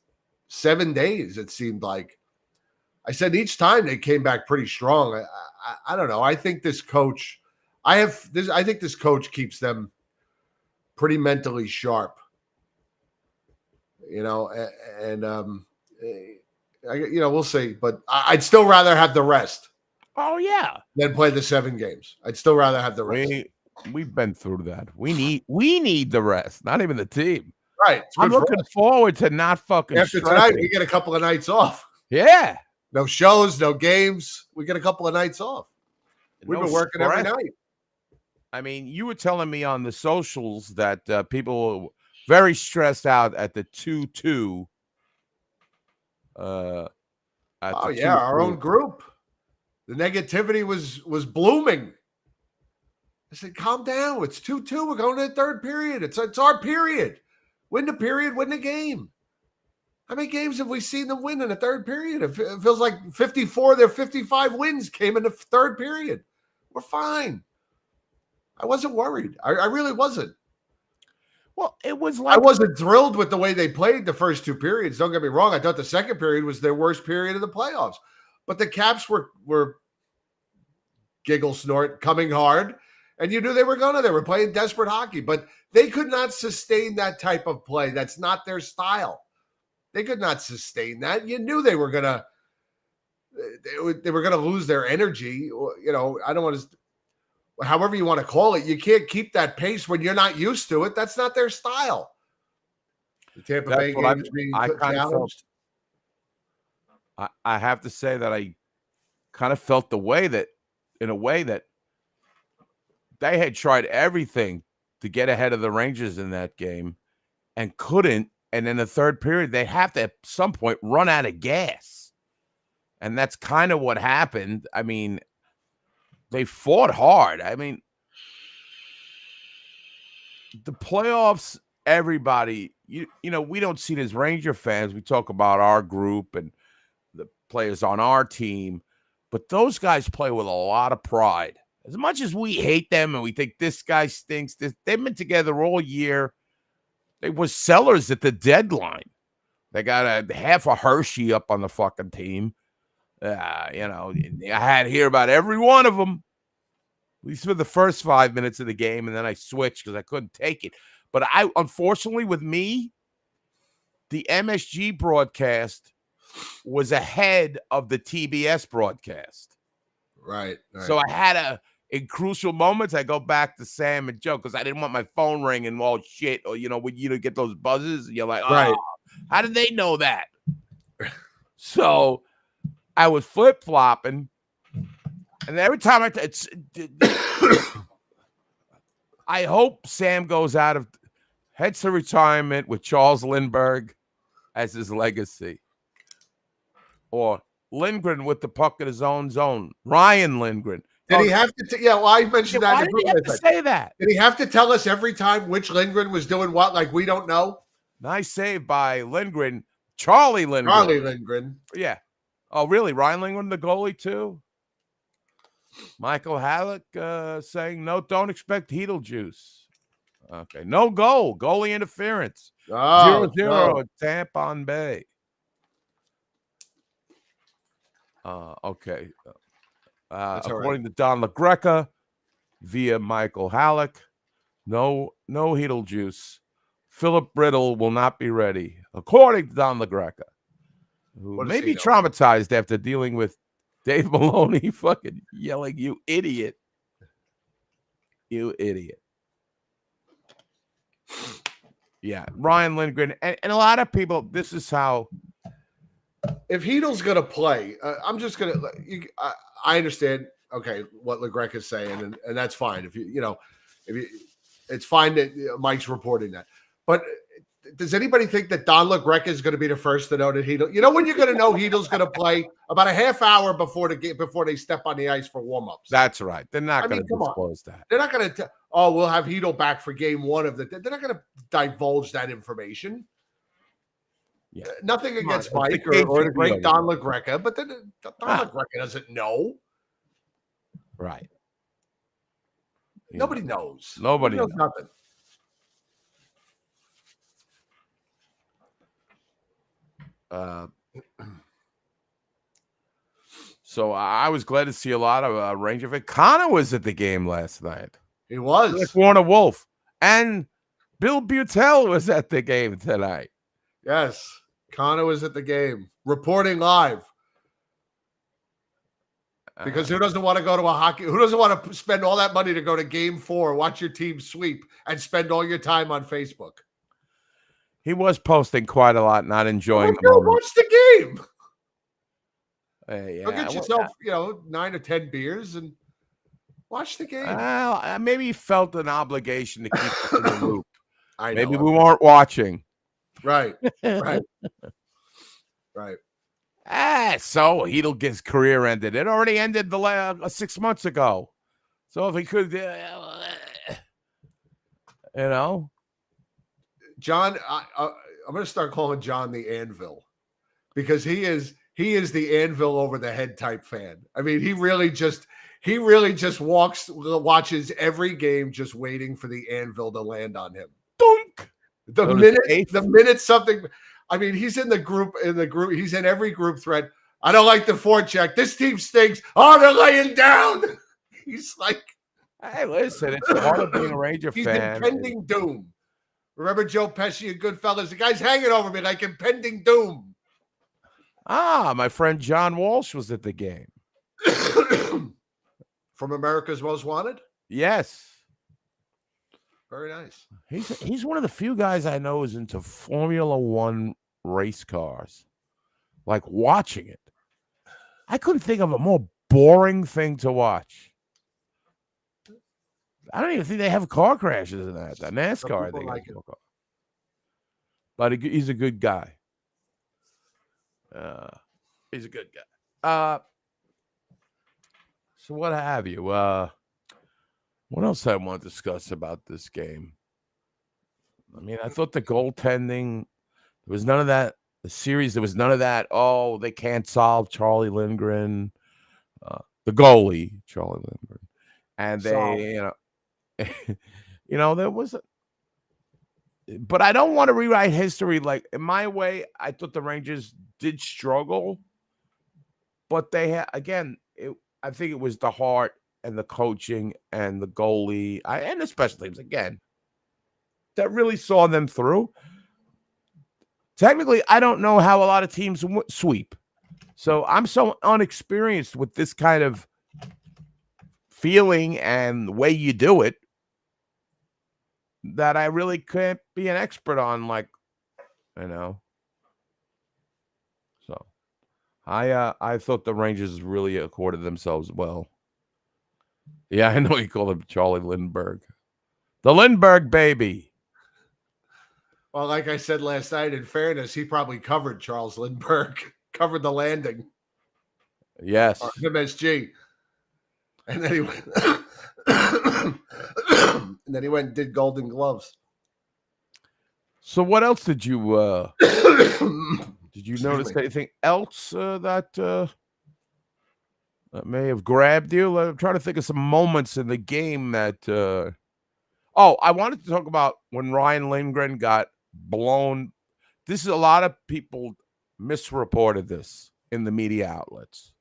[SPEAKER 8] 7 days, it seemed like. I said each time they came back pretty strong. I don't know. I think this coach, I think this coach keeps them pretty mentally sharp. We'll see. But I'd still rather have the rest.
[SPEAKER 9] Oh yeah.
[SPEAKER 8] Than play the 7 games. I'd still rather have the rest.
[SPEAKER 9] We've been through that. We need the rest, not even the team.
[SPEAKER 8] Right.
[SPEAKER 9] I'm looking forward to not fucking
[SPEAKER 8] after tonight. We get a couple of nights off.
[SPEAKER 9] Yeah.
[SPEAKER 8] No shows, no games. We get a couple of nights off. We've been working every night.
[SPEAKER 9] I mean, you were telling me on the socials that people were very stressed out at the 2-2.
[SPEAKER 8] Our own group. The negativity was blooming. I said, calm down. It's 2-2. We're going to the third period. It's our period. Win the period, win the game. How many games have we seen them win in the third period? It feels like 54 of their 55 wins came in the third period. We're fine. I wasn't worried. I really wasn't.
[SPEAKER 9] Well, it was like
[SPEAKER 8] I wasn't thrilled with the way they played the first 2 periods. Don't get me wrong. I thought the second period was their worst period of the playoffs. But the Caps were giggle snort coming hard. And you knew they were playing desperate hockey. But they could not sustain that type of play. That's not their style. They could not sustain that. You knew they were gonna lose their energy. I don't want to, however you want to call it. You can't keep that pace when you're not used to it. That's not their style. The Tampa Bay game is being challenged.
[SPEAKER 9] I have to say that I kind of felt in a way that they had tried everything to get ahead of the Rangers in that game and couldn't. And in the third period, they have to at some point run out of gas. And that's kind of what happened. I mean, they fought hard. I mean, the playoffs, everybody, we don't see it as Ranger fans. We talk about our group and the players on our team. But those guys play with a lot of pride. As much as we hate them and we think this guy stinks, they've been together all year. They were sellers at the deadline. They got half a Hershey up on the fucking team. I had to hear about every one of them, at least for the first 5 minutes of the game, and then I switched because I couldn't take it. But unfortunately, with me, the MSG broadcast was ahead of the TBS broadcast.
[SPEAKER 8] Right.
[SPEAKER 9] So I had in crucial moments, I go back to Sam and Joe because I didn't want my phone ringing all shit. Or, when you get those buzzes, and you're like,
[SPEAKER 8] right.
[SPEAKER 9] How did they know that? So I was flip-flopping. And every time I hope Sam heads to retirement with Charles Lindbergh as his legacy. Or Lindgren with the puck in his own zone. Ryan Lindgren.
[SPEAKER 8] Did he have to? I mentioned that.
[SPEAKER 9] Why did he have to say that?
[SPEAKER 8] Did he have to tell us every time which Lindgren was doing what? Like we don't know.
[SPEAKER 9] Nice save by Lindgren, Charlie Lindgren.
[SPEAKER 8] Charlie Lindgren.
[SPEAKER 9] Yeah. Oh, really? Ryan Lindgren, the goalie too. Michael Halleck saying no. Don't expect Heedle juice. Okay. No goal. Goalie interference. 0-0 at Tampa Bay. Okay. According to Don LaGreca, via Michael Halleck, no Heedle juice. Philip Brittle will not be ready, according to Don LaGreca, who may be traumatized after dealing with Dave Maloney fucking yelling, "You idiot! You idiot!" Yeah, Ryan Lindgren and a lot of people. This is how.
[SPEAKER 8] If Heedle's going to play, I'm just going to. I understand. Okay, what LaGreca is saying, and that's fine. If it's fine that Mike's reporting that. But does anybody think that Don LaGreca is going to be the first to know that Hedl? You know when you're going to know Hedl's going to play? About a half hour before they step on the ice for warm-ups.
[SPEAKER 9] That's right. They're not going to disclose that.
[SPEAKER 8] They're not going to. Oh, we'll have Hedl back for game 1 of the. They're not going to divulge that information.
[SPEAKER 9] Yeah.
[SPEAKER 8] Nothing against Mike or the great Don LaGreca, but then Don LaGreca doesn't know.
[SPEAKER 9] Right.
[SPEAKER 8] Nobody knows.
[SPEAKER 9] Nobody knows
[SPEAKER 8] nothing.
[SPEAKER 9] So I was glad to see a lot of Ranger fan. Connor was at the game last night.
[SPEAKER 8] He was.
[SPEAKER 9] Like Warner Wolf. And Bill Butel was at the game tonight.
[SPEAKER 8] Yes. Connor was at the game, reporting live. Because who doesn't want to go to a hockey? Who doesn't want to spend all that money to go to game 4, watch your team sweep, and spend all your time on Facebook?
[SPEAKER 9] He was posting quite a lot, not enjoying the
[SPEAKER 8] moment. Watch the game.
[SPEAKER 9] Yeah,
[SPEAKER 8] go get yourself, 9 or 10 beers and watch the game.
[SPEAKER 9] Maybe he felt an obligation to keep us in the loop. Maybe we
[SPEAKER 8] know.
[SPEAKER 9] weren't watching.
[SPEAKER 8] Right. Right. Right.
[SPEAKER 9] So Hedl gets his career ended. It already ended 6 months ago. So if he could,
[SPEAKER 8] John, I'm going to start calling John the Anvil because he is the anvil over the head type fan. I mean, he really just watches every game just waiting for the anvil to land on him.
[SPEAKER 9] Dunk.
[SPEAKER 8] The minute something. I mean, he's in the group. He's in every group thread. I don't like the forecheck. This team stinks. Oh, they're laying down. He's like,
[SPEAKER 9] hey, listen, it's part of being a Ranger
[SPEAKER 8] he's
[SPEAKER 9] fan.
[SPEAKER 8] Impending doom. Remember Joe Pesci and Goodfellas? The guy's hanging over me like impending doom.
[SPEAKER 9] My friend John Walsh was at the game.
[SPEAKER 8] From America's Most Wanted?
[SPEAKER 9] Yes.
[SPEAKER 8] Very nice.
[SPEAKER 9] He's one of the few guys I know who's into Formula One race cars. Like watching it. I couldn't think of a more boring thing to watch. I don't even think they have car crashes in that. The NASCAR, I think.
[SPEAKER 8] Like
[SPEAKER 9] but he's a good guy. He's a good guy. So what have you? What else I want to discuss about this game? I mean, I thought the goaltending, there was none of that. The series, there was none of that. Oh, they can't solve Charlie Lindgren, the goalie, Charlie Lindgren. And they, there was but I don't want to rewrite history. Like in my way, I thought the Rangers did struggle, but they had, again, I think it was the heart and the coaching and the goalie and the special teams again that really saw them through. Technically, I don't know how a lot of teams sweep. So I'm so unexperienced with this kind of feeling and the way you do it that I really can't be an expert on, So I thought the Rangers really accorded themselves well. Yeah, I know you call him Charlie Lindbergh. The Lindbergh baby.
[SPEAKER 8] Well, like I said last night, in fairness, he probably covered Charles Lindbergh, covered the landing.
[SPEAKER 9] Yes.
[SPEAKER 8] Or MSG. And then he went and did Golden Gloves.
[SPEAKER 9] So what else did you notice anything else that may have grabbed you? I'm trying to think of some moments in the game that I wanted to talk about when Ryan Lindgren got blown. This is a lot of people misreported this in the media outlets.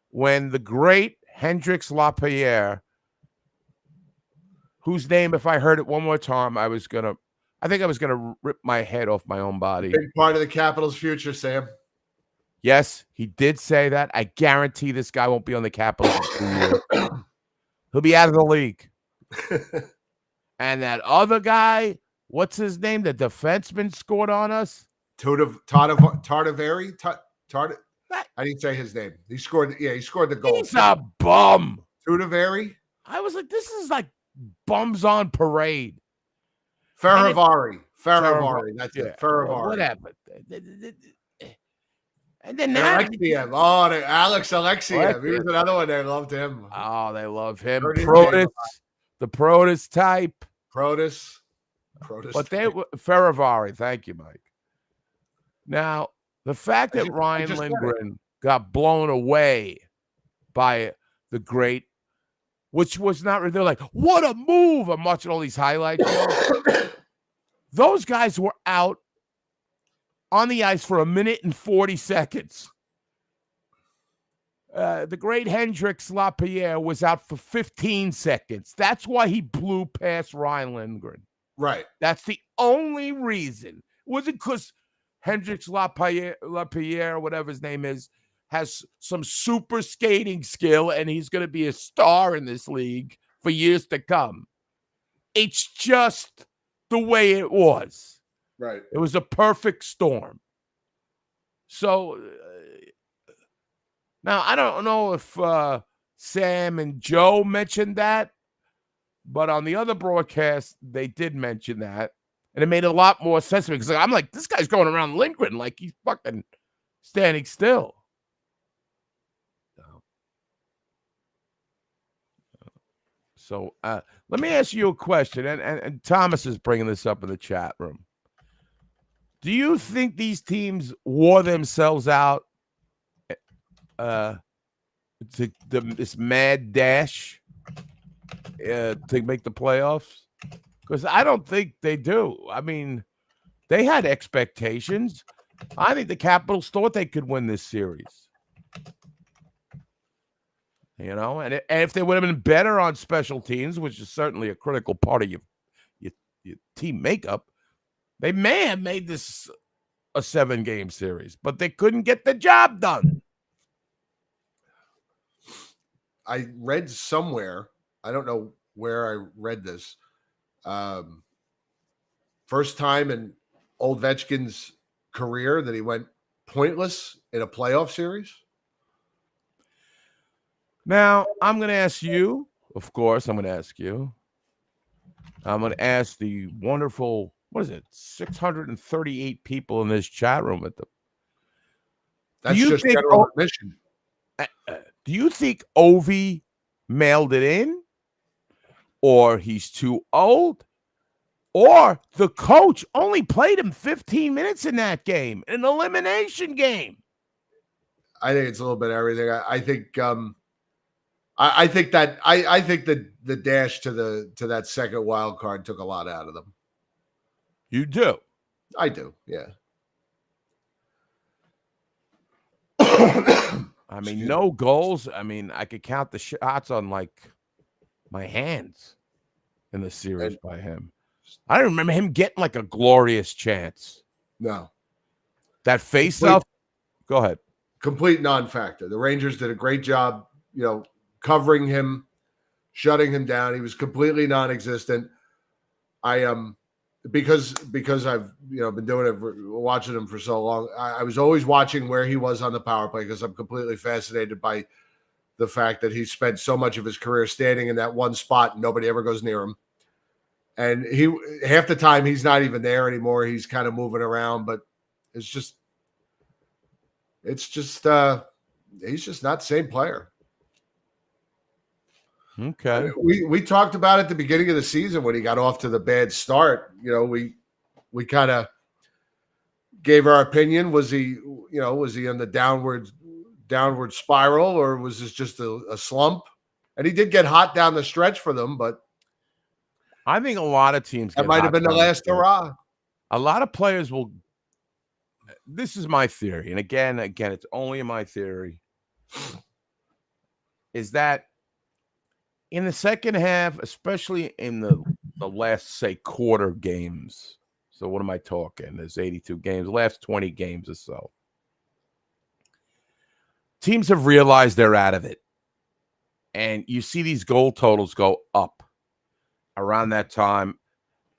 [SPEAKER 9] When the great Hendrix Lapierre, whose name, if I heard it one more time, I think I was gonna rip my head off my own body.
[SPEAKER 8] Big part of the Capitals' future, Sam.
[SPEAKER 9] Yes, he did say that. I guarantee this guy won't be on the Capitals in 2 years. He'll be out of the league. And that other guy, what's his name? The defenseman scored on us.
[SPEAKER 8] Tardivari. I didn't say his name. He scored. Yeah, he scored the goal.
[SPEAKER 9] He's a bum.
[SPEAKER 8] Tardivari.
[SPEAKER 9] I was like, this is like bums on parade.
[SPEAKER 8] Ferravari. Faravari, that's it. Faravari.
[SPEAKER 9] Whatever. And then
[SPEAKER 8] And
[SPEAKER 9] that.
[SPEAKER 8] Alexiev. Oh, Alex Alexiev. He was another one. They loved him.
[SPEAKER 9] Oh, they love him.
[SPEAKER 8] Heard his
[SPEAKER 9] Protus,
[SPEAKER 8] name.
[SPEAKER 9] the Protus type.
[SPEAKER 8] Protus.
[SPEAKER 9] But they were Faravari. Thank you, Mike. Now, the fact that Ryan Lindgren got blown away by the great, which was not, they're like, what a move. I'm watching all these highlights. Those guys were out on the ice for 1:40 seconds. The great Hendrix Lapierre was out for 15 seconds. That's why he blew past Ryan Lindgren.
[SPEAKER 8] Right.
[SPEAKER 9] That's the only reason. It wasn't because Hendrix Lapierre, whatever his name is, has some super skating skill and he's going to be a star in this league for years to come. It's just the way it was.
[SPEAKER 8] Right.
[SPEAKER 9] It was a perfect storm. So now I don't know if Sam and Joe mentioned that, but on the other broadcast, they did mention that. And it made a lot more sense to me because I'm like, this guy's going around Lindgren like he's fucking standing still. So let me ask you a question, and Thomas is bringing this up in the chat room. Do you think these teams wore themselves out to this mad dash to make the playoffs? Because I don't think they do. I mean, they had expectations. I think the Capitals thought they could win this series. You know, and if they would have been better on special teams, which is certainly a critical part of your team makeup, they may have made this a 7-game series, but they couldn't get the job done.
[SPEAKER 8] I read somewhere, I don't know where I read this, first time in Ovechkin's career that he went pointless in a playoff series.
[SPEAKER 9] Now, I'm going to ask you, of course, I'm going to ask you. I'm going to ask the wonderful, 638 people in this chat room at the.
[SPEAKER 8] That's just general admission.
[SPEAKER 9] Do you think Ovi mailed it in? Or he's too old? Or the coach only played him 15 minutes in that game, an elimination game?
[SPEAKER 8] I think it's a little bit of everything. I think I think that the dash to that second wild card took a lot out of them.
[SPEAKER 9] You do?
[SPEAKER 8] I do, yeah.
[SPEAKER 9] I mean, no goals. I mean, I could count the shots on like my hands in the series by him. I don't remember him getting like a glorious chance.
[SPEAKER 8] No.
[SPEAKER 9] That face-off. Go ahead.
[SPEAKER 8] Complete non-factor. The Rangers did a great job, covering him, shutting him down. He was completely non-existent. Because I've been doing it, watching him for so long. I was always watching where he was on the power play because I'm completely fascinated by the fact that he spent so much of his career standing in that one spot and nobody ever goes near him. And half the time he's not even there anymore. He's kind of moving around, but he's just not the same player.
[SPEAKER 9] Okay.
[SPEAKER 8] We talked about it at the beginning of the season when he got off to the bad start. We kind of gave our opinion. Was he in the downward spiral, or was this just a slump? And he did get hot down the stretch for them, but
[SPEAKER 9] I think a lot of teams
[SPEAKER 8] that might have been the last hurrah.
[SPEAKER 9] A lot of players will. This is my theory, and again, it's only my theory. Is that in the second half, especially in the last, say, quarter games. So what am I talking? There's 82 games, last 20 games or so. Teams have realized they're out of it. And you see these goal totals go up around that time.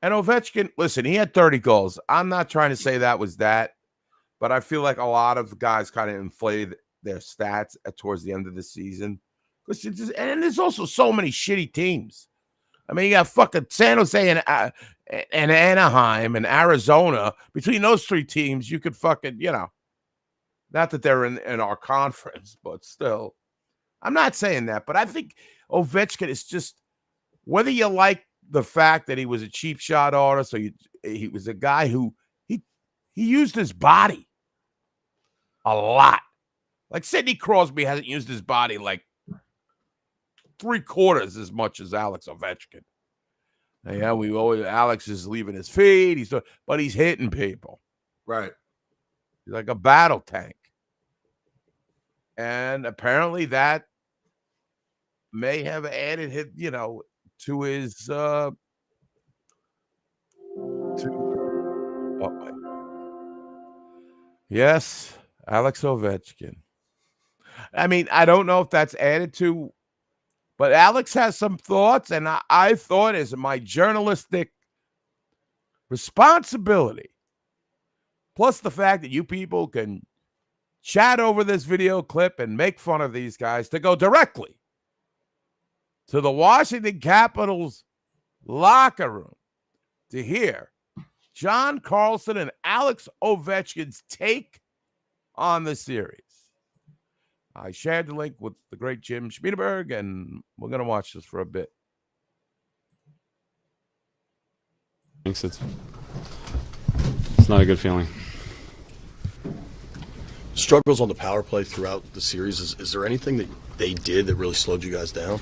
[SPEAKER 9] And Ovechkin, listen, he had 30 goals. I'm not trying to say that was that, but I feel like a lot of guys kind of inflated their stats towards the end of the season. And there's also so many shitty teams. I mean, you got fucking San Jose and Anaheim and Arizona. Between those three teams, you could fucking, not that they're in our conference, but still. I'm not saying that, but I think Ovechkin is just, whether you like the fact that he was a cheap shot artist or he was a guy who he used his body a lot. Like Sidney Crosby hasn't used his body like 3/4 as much as Alex Ovechkin. Yeah, Alex is leaving his feet, but he's hitting people.
[SPEAKER 8] Right.
[SPEAKER 9] He's like a battle tank. And apparently that may have added his, to his yes, Alex Ovechkin. I mean, I don't know if that's added to, but Alex has some thoughts, and I thought, as my journalistic responsibility, plus the fact that you people can chat over this video clip and make fun of these guys, to go directly to the Washington Capitals locker room to hear John Carlson and Alex Ovechkin's take on the series. I shared the link with the great Jim Schmiedeberg, and we're going to watch this for a bit.
[SPEAKER 12] Thanks. It's not a good feeling.
[SPEAKER 13] Struggles on the power play throughout the series. Is there anything that they did that really slowed you guys down?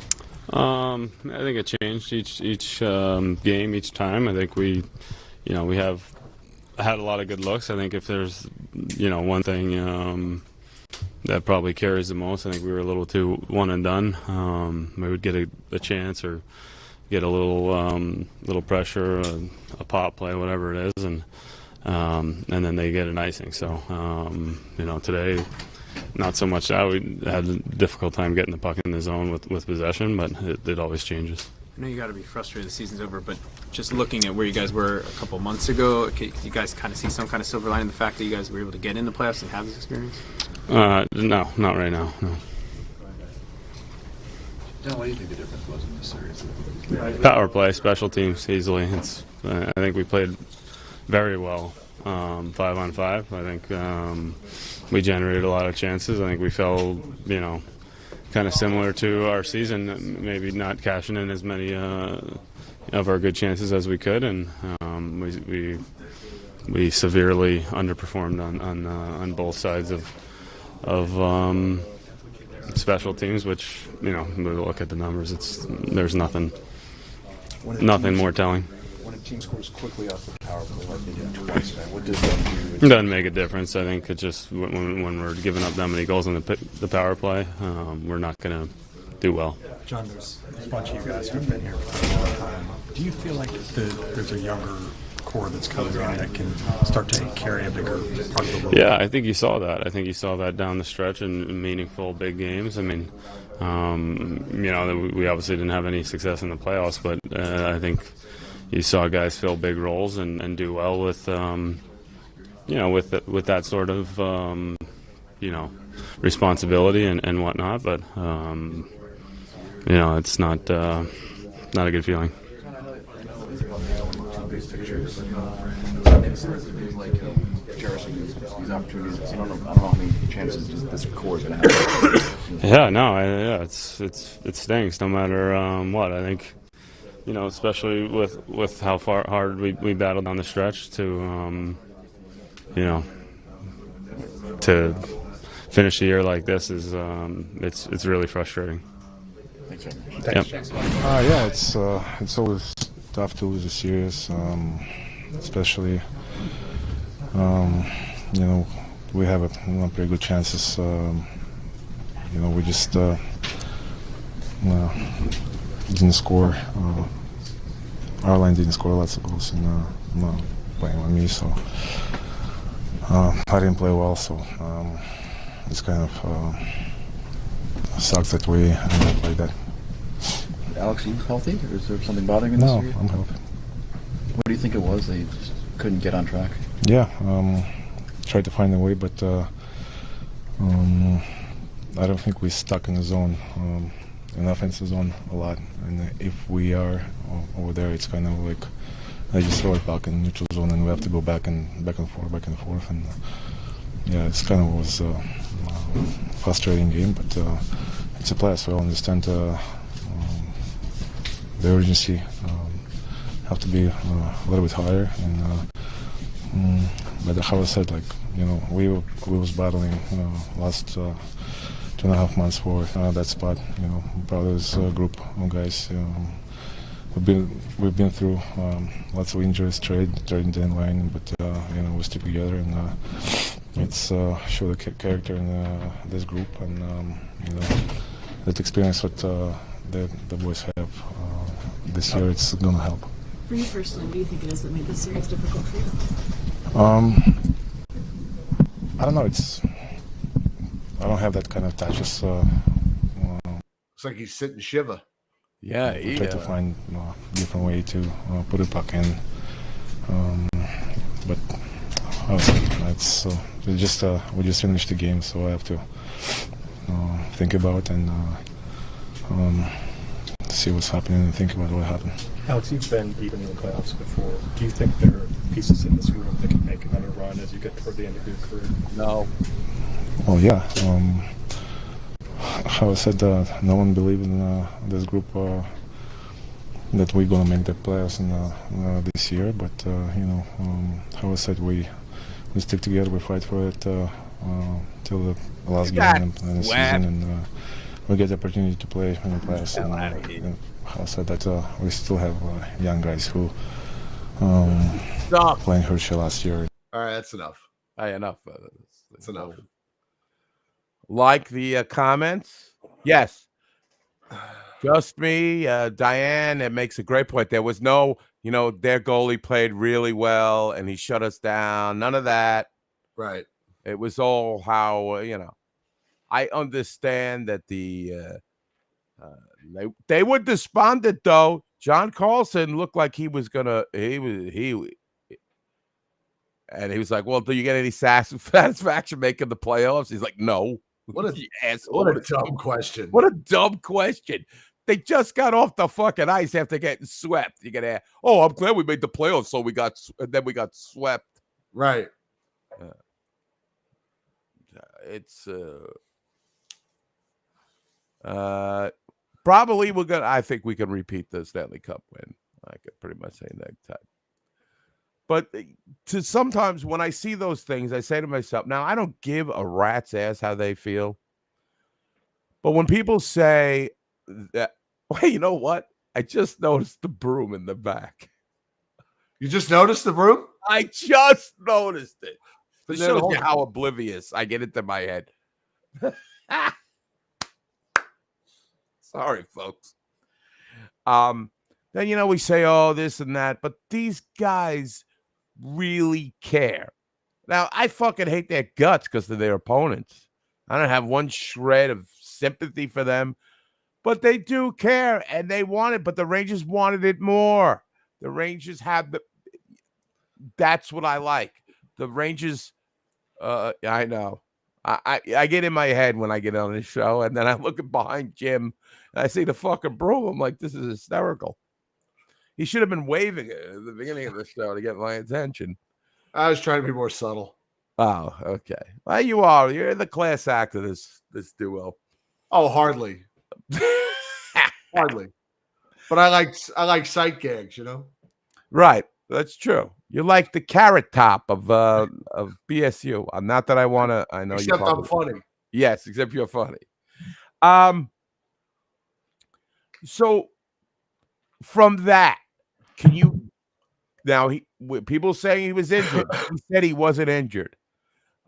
[SPEAKER 12] I think it changed each game, each time. I think we have had a lot of good looks. I think if there's one thing that probably carries the most, I think we were a little too one and done. We would get a chance or get a little pressure, a pop play, whatever it is, and then they get an icing. So today, not so much that. We had a difficult time getting the puck in the zone with possession, but it always changes.
[SPEAKER 14] I know you got to be frustrated the season's over, but just looking at where you guys were a couple months ago, can you guys kind of see some kind of silver lining in the fact that you guys were able to get in the playoffs and have this experience?
[SPEAKER 12] No, not right now, no.
[SPEAKER 15] John, what do you think the difference was in this series?
[SPEAKER 12] Power play, special teams, easily. I think we played very well 5-on-5. I think we generated a lot of chances. I think we fell, kind of similar to our season, maybe not cashing in as many of our good chances as we could, and we severely underperformed on both sides of special teams, which we look at the numbers. There's nothing more telling.
[SPEAKER 15] When a team scores quickly off the power play like they did twice, man, what does that do?
[SPEAKER 12] It doesn't make a difference. I think it just when we're giving up that many goals on the power play, we're not going to do well.
[SPEAKER 16] John, there's a bunch of you guys who've been here for a long time. Do you feel like there's a younger core that's coming in that can start to carry a bigger part of the role?
[SPEAKER 12] Yeah, I think you saw that. I think you saw that down the stretch in meaningful big games. I mean, we obviously didn't have any success in the playoffs, but I think you saw guys fill big roles and do well with with that sort of responsibility and whatnot. But it's not a good feeling.
[SPEAKER 15] These opportunities. I don't know how many chances this core is going to have.
[SPEAKER 12] It stinks no matter what. I think especially with how hard we battled on the stretch to to finish the year like this is it's really frustrating.
[SPEAKER 15] Thanks.
[SPEAKER 17] Yep. It's always tough to lose a series, especially we have pretty good chances. We just didn't score. Our line didn't score lots of goals, and playing on me, so I didn't play well. So it's kind of sucks that we ended up like that.
[SPEAKER 15] Alex, are you healthy, or is there something bothering you in this series?
[SPEAKER 17] No, I'm healthy.
[SPEAKER 15] What do you think it was? They just couldn't get on track?
[SPEAKER 17] Yeah, tried to find a way, but I don't think we stuck in the zone in offensive zone a lot, and if we are over there, it's kind of like I just throw it back in neutral zone, and we have to go back and forth, and yeah, it's kind of was a frustrating game, but it's a play, so I understand the urgency have to be a little bit higher, and but how I said, like, you know, we was battling last 2.5 months for that spot. You know, proud of this group of guys. We've been through lots of injuries, trading deadline, but you know, we stick together, and it's show the character in this group, and you know, that experience what the boys have this year. It's gonna help.
[SPEAKER 18] For you personally, what do you think it is that made this series difficult for you?
[SPEAKER 17] I don't know. I don't have that kind of touches.
[SPEAKER 8] It's like he's sitting shiva.
[SPEAKER 9] Yeah,
[SPEAKER 17] we try to find different way to put it back in. But it's just we just finished the game, so I have to think about and see what's happening and think about what happened.
[SPEAKER 16] Alex, you've been deep in the playoffs before. Do you think there are pieces in this room that can make another run as you get toward the end of your career?
[SPEAKER 9] No.
[SPEAKER 17] Well, yeah. How I said, no one believed in this group that we're gonna make the playoffs this year. But you know, how I said, we stick together, we fight for it till the last game in the season, and we get the opportunity to play in the playoffs. And how I said that we still have young guys who playing Hershey last year.
[SPEAKER 8] All right, that's enough.
[SPEAKER 9] Enough.
[SPEAKER 8] That's enough.
[SPEAKER 9] Like the comments? Yes. Just me, Diane. It makes a great point. There was no, you know, their goalie played really well and he shut us down. None of that.
[SPEAKER 8] Right.
[SPEAKER 9] It was all how, you know, I understand that they were despondent though. John Carlson looked like he was gonna and he was like, well, do you get any satisfaction making the playoffs? He's like, no.
[SPEAKER 8] What a
[SPEAKER 9] asshole.
[SPEAKER 8] What a dumb question.
[SPEAKER 9] What a dumb question. They just got off the fucking ice after getting swept. You get ask, oh, I'm glad we made the playoffs, so we got swept.
[SPEAKER 8] Right.
[SPEAKER 9] It's probably I think we can repeat the Stanley Cup win. I could pretty much say that time. But to sometimes when I see those things, I say to myself, now I don't give a rat's ass how they feel. But when people say that, well, you know what? I just noticed the broom in the back.
[SPEAKER 8] You just noticed the broom?
[SPEAKER 9] I just noticed it. It
[SPEAKER 8] Then
[SPEAKER 9] shows
[SPEAKER 8] hold
[SPEAKER 9] you
[SPEAKER 8] on.
[SPEAKER 9] how oblivious I get into my head. Sorry, folks. Then, you know, we say, oh, this and that, but these guys really care. Now, I fucking hate their guts because they're their opponents. I don't have one shred of sympathy for them, but they do care and they want it, but the Rangers wanted it more. The Rangers have that's what I like. The Rangers, I know. I get in my head when I get on this show, and then I look behind Jim and I see the fucking broom. I'm like, this is hysterical. He should have been waving it at the beginning of the show to get my attention.
[SPEAKER 8] I was trying to be more subtle.
[SPEAKER 9] Oh, okay. Well, you are. You're the class act of this duo.
[SPEAKER 8] Oh, hardly. Hardly. But I like sight gags, you know?
[SPEAKER 9] Right. That's true. You're like the carrot top of BSU. Not that I want to. I know.
[SPEAKER 8] Except I'm funny.
[SPEAKER 9] Yes, except you're funny. So from that, can you now? People saying he was injured. He said he wasn't injured.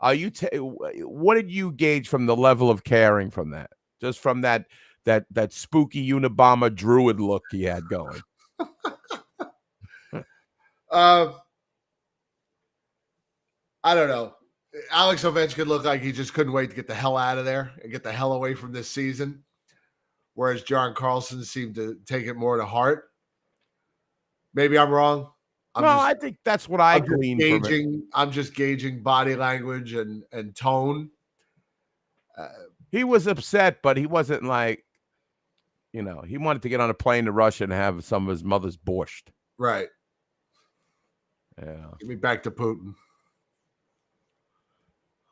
[SPEAKER 9] Are you? What did you gauge from the level of caring from that? Just from that spooky Unabomber druid look he had going.
[SPEAKER 8] I don't know. Alex Ovechkin looked like he just couldn't wait to get the hell out of there and get the hell away from this season. Whereas John Carlson seemed to take it more to heart. Maybe I'm wrong.
[SPEAKER 9] I think that's what I gleaned from it.
[SPEAKER 8] I'm just gauging body language and tone.
[SPEAKER 9] He was upset, but he wasn't like he wanted to get on a plane to Russia and have some of his mother's borscht.
[SPEAKER 8] Right.
[SPEAKER 9] Yeah.
[SPEAKER 8] Give me back to Putin.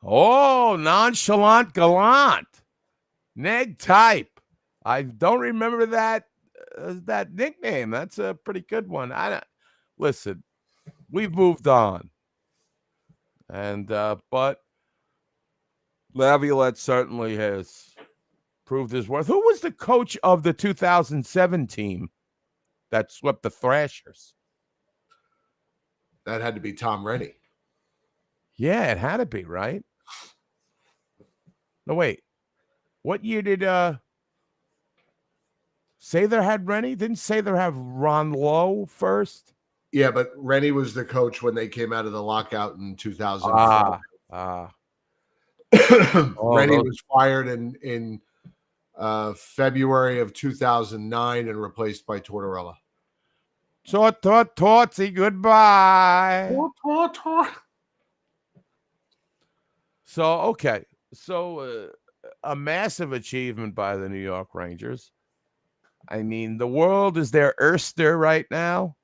[SPEAKER 9] Oh, nonchalant gallant. Neg type. I don't remember that nickname. That's a pretty good one. Listen, we've moved on. And but Laviolette certainly has proved his worth. Who was the coach of the 2007 team that swept the Thrashers?
[SPEAKER 8] That had to be Tom Rennie.
[SPEAKER 9] Yeah, it had to be, right? No, wait. What year did Sather had Rennie? Didn't Sather have Ron Lowe first?
[SPEAKER 8] Yeah, but Rennie was the coach when they came out of the lockout in 2004. Rennie was fired in February of 2009 and replaced by Tortorella.
[SPEAKER 9] Tortsy, goodbye. So, okay. So, a massive achievement by the New York Rangers. I mean, the world is their oyster right now.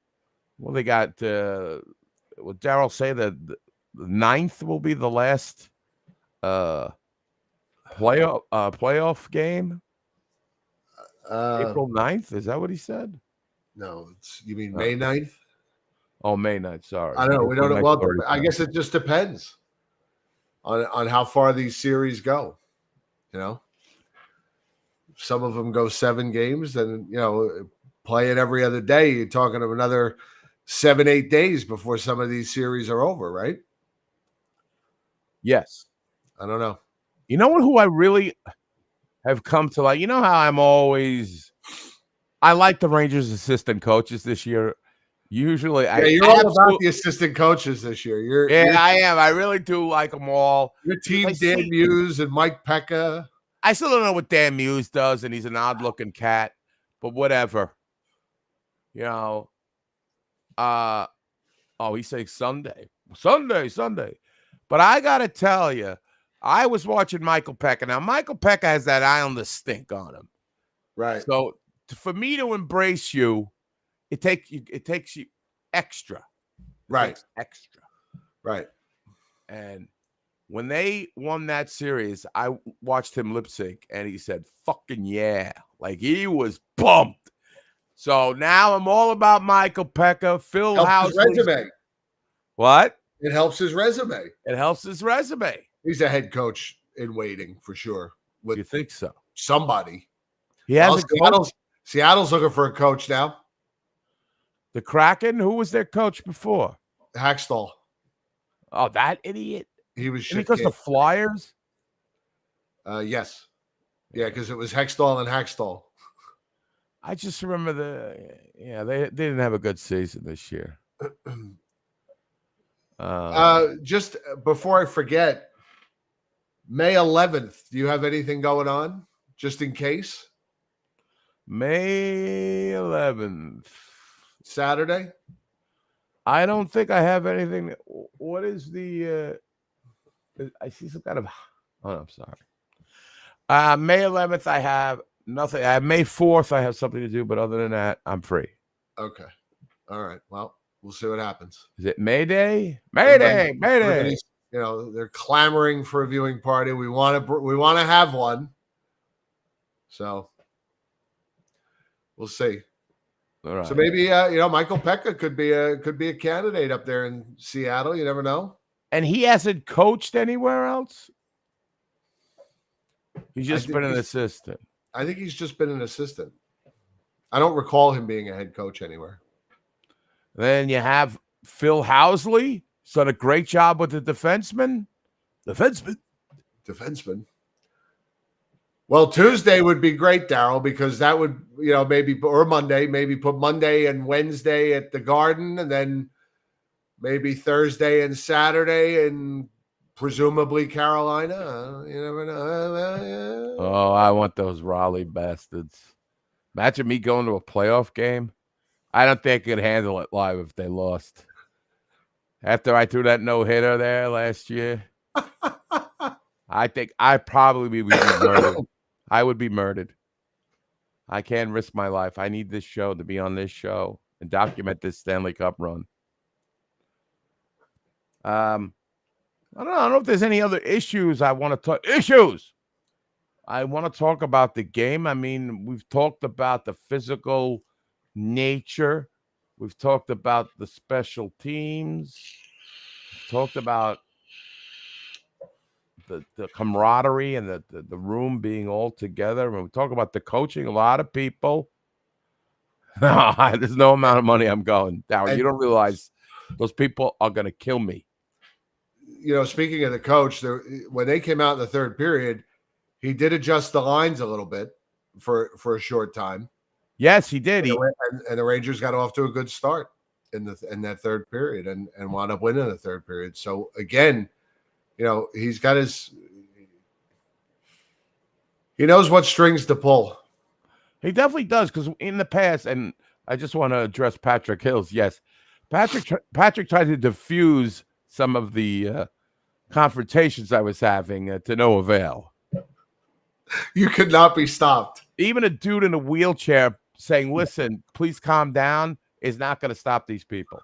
[SPEAKER 9] Well, they got, would Darryl say that the 9th will be the last playoff game? April 9th? Is that what he said?
[SPEAKER 8] No, you mean May 9th?
[SPEAKER 9] Oh, May 9th. Sorry.
[SPEAKER 8] I don't know. We don't know. Well, I guess it just depends on how far these series go. Some of them go 7 games, then, play it every other day. You're talking of another 7-8 days before some of these series are over, right?
[SPEAKER 9] Yes.
[SPEAKER 8] I don't know.
[SPEAKER 9] You know who I really have come to like? You know how I like the Rangers assistant coaches this year. Usually,
[SPEAKER 8] you're all about the assistant coaches this year.
[SPEAKER 9] I am. I really do like them all.
[SPEAKER 8] Your team, Dan Muse and Mike Pekka.
[SPEAKER 9] I still don't know what Dan Muse does, and he's an odd-looking cat, but whatever. He's saying Sunday. But I got to tell you, I was watching Michael Pekka. Now, Michael Pekka has that Islander stink on him.
[SPEAKER 8] Right.
[SPEAKER 9] So, for me to embrace you, it takes you extra.
[SPEAKER 8] Right.
[SPEAKER 9] Extra.
[SPEAKER 8] Right.
[SPEAKER 9] And when they won that series, I watched him lip sync, and he said, fucking yeah. Like, he was pumped. So now I'm all about Michael Pekka. Phil House.
[SPEAKER 8] Resume.
[SPEAKER 9] What?
[SPEAKER 8] It helps his resume.
[SPEAKER 9] He's
[SPEAKER 8] a head coach in waiting for sure.
[SPEAKER 9] You think so?
[SPEAKER 8] Somebody.
[SPEAKER 9] He has
[SPEAKER 8] Seattle's looking for a coach now.
[SPEAKER 9] The Kraken? Who was their coach before?
[SPEAKER 8] Hackstall.
[SPEAKER 9] Oh, that idiot.
[SPEAKER 8] He was shit.
[SPEAKER 9] Because the Flyers?
[SPEAKER 8] Yes. Yeah, because it was Hextall and Hackstall.
[SPEAKER 9] I just remember they didn't have a good season this year.
[SPEAKER 8] Just before I forget, May 11th, do you have anything going on just in case?
[SPEAKER 9] May 11th.
[SPEAKER 8] Saturday?
[SPEAKER 9] I don't think I have anything. What is the I see some kind of I'm sorry. May 11th I have nothing. I have May 4th I have something to do, but other than that, I'm free.
[SPEAKER 8] Okay. All right. Well, we'll see what happens.
[SPEAKER 9] Is it May Day? May Day.
[SPEAKER 8] They're clamoring for a viewing party. We want to have one. So we'll see.
[SPEAKER 9] All right.
[SPEAKER 8] So maybe Michael Pekka could be a candidate up there in Seattle. You never know.
[SPEAKER 9] And he hasn't coached anywhere else. He's just been an assistant.
[SPEAKER 8] I think he's just been an assistant. I don't recall him being a head coach anywhere.
[SPEAKER 9] Then you have Phil Housley. He's done a great job with the defenseman. Defenseman.
[SPEAKER 8] Well, Tuesday would be great, Darryl, because that would, or Monday, maybe put Monday and Wednesday at the Garden, and then maybe Thursday and Saturday, and presumably Carolina. You never know.
[SPEAKER 9] Oh, I want those Raleigh bastards. Imagine me going to a playoff game. I don't think I could handle it live if they lost. After I threw that no-hitter there last year, I think I probably would be murdered. I would be murdered. I can't risk my life. I need this show to be on this show and document this Stanley Cup run. I don't know if there's any other issues I want to talk. I want to talk about the game. I mean, we've talked about the physical nature. We've talked about the special teams. We've talked about the camaraderie and the room being all together. When we talk about the coaching, a lot of people. There's no amount of money I'm going. Darryl, you don't realize those people are going to kill me.
[SPEAKER 8] You know, speaking of the coach, when they came out in the third period, he did adjust the lines a little bit for a short time.
[SPEAKER 9] Yes, he did.
[SPEAKER 8] And the Rangers got off to a good start in that third period and wound up winning the third period. So again, you know, he's got he knows what strings to pull.
[SPEAKER 9] He definitely does, because in the past, and I just want to address Patrick Hills. Yes, Patrick tried to diffuse some of the confrontations I was having to no avail.
[SPEAKER 8] You could not be stopped.
[SPEAKER 9] Even a dude in a wheelchair saying, "Listen, please calm down," is not going to stop these people.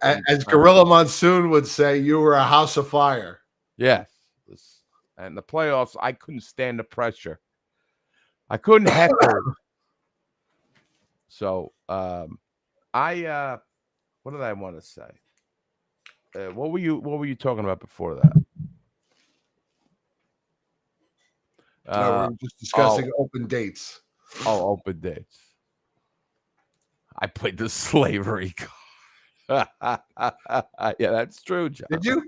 [SPEAKER 8] As Gorilla Monsoon would say, you were a house of fire.
[SPEAKER 9] Yes. And the playoffs, I couldn't stand the pressure. I couldn't heckle. So, what did I want to say? What were you talking about before that?
[SPEAKER 8] We were just discussing open dates.
[SPEAKER 9] Oh, open dates. I played the slavery card. Yeah, that's true, John.
[SPEAKER 8] Did you?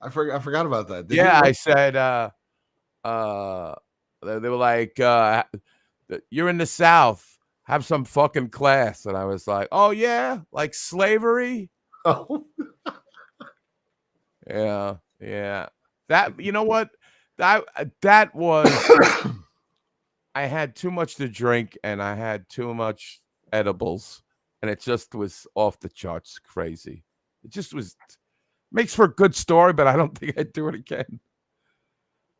[SPEAKER 8] I forgot about that.
[SPEAKER 9] I said they were like, you're in the South, have some fucking class. And I was like, oh yeah, like slavery.
[SPEAKER 8] Oh.
[SPEAKER 9] Yeah. That, you know what? That was I had too much to drink and I had too much edibles, and it just was off the charts crazy. It just makes for a good story, but I don't think I'd do it again.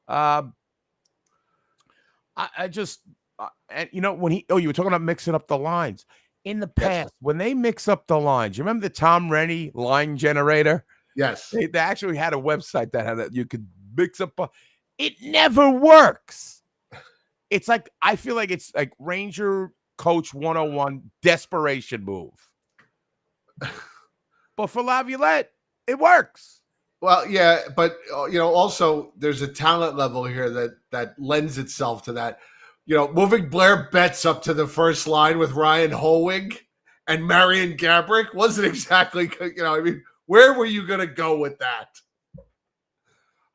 [SPEAKER 9] I just and you know, when you were talking about mixing up the lines in the past, when they mix up the lines, you remember the Tom Rennie line generator?
[SPEAKER 8] Yes.
[SPEAKER 9] They actually had a website that had you could mix up. It never works. It's like, I feel like it's like Ranger Coach 101 desperation move. But for Laviolette, it works.
[SPEAKER 8] Well, yeah, but you know, also there's a talent level here that lends itself to that. You know, moving Blair Betts up to the first line with Ryan Holwig and Marion Gabrick wasn't exactly, you know, I mean, where were you going to go with that?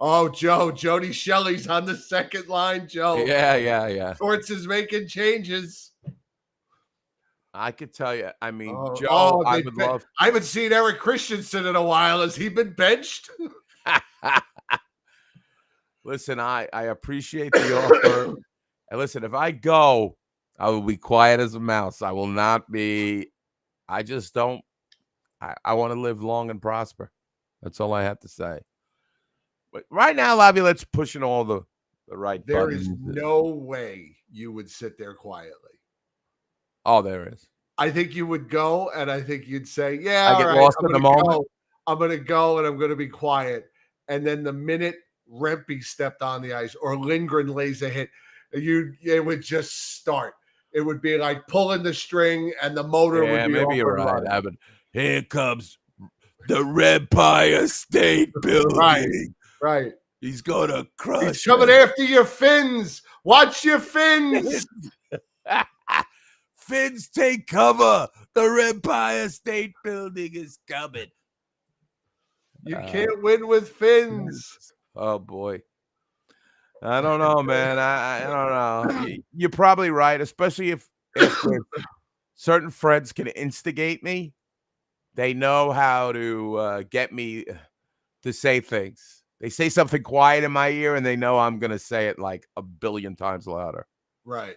[SPEAKER 8] Oh, Jody Shelley's on the second line, Joe.
[SPEAKER 9] Yeah.
[SPEAKER 8] Torts is making changes.
[SPEAKER 9] I could tell you. I mean, Joe, I would love.
[SPEAKER 8] I haven't seen Eric Christensen in a while. Has he been benched?
[SPEAKER 9] Listen, I appreciate the offer. And listen, if I go, I will be quiet as a mouse. I will not be. I just don't. I want to live long and prosper. That's all I have to say. But right now, Laviolette's pushing all the right
[SPEAKER 8] there
[SPEAKER 9] buttons.
[SPEAKER 8] There is no way you would sit there quietly.
[SPEAKER 9] Oh, there is.
[SPEAKER 8] I think you would go, and I think you'd say, yeah,
[SPEAKER 9] I get lost in the moment.
[SPEAKER 8] I'm going to go, and I'm going to be quiet. And then the minute Rempe stepped on the ice or Lindgren lays a hit, it would just start. It would be like pulling the string, and the motor would be
[SPEAKER 9] maybe you're right. Here comes the Empire State Building.
[SPEAKER 8] Right.
[SPEAKER 9] He's going to crush.
[SPEAKER 8] He's coming after your fins. Watch your fins.
[SPEAKER 9] Fins, take cover. The Empire State Building is coming.
[SPEAKER 8] You can't win with fins.
[SPEAKER 9] Oh, boy. I don't know, man. I don't know. You're probably right, especially if certain friends can instigate me. They know how to get me to say things. They say something quiet in my ear, and they know I'm going to say it like a billion times louder.
[SPEAKER 8] Right.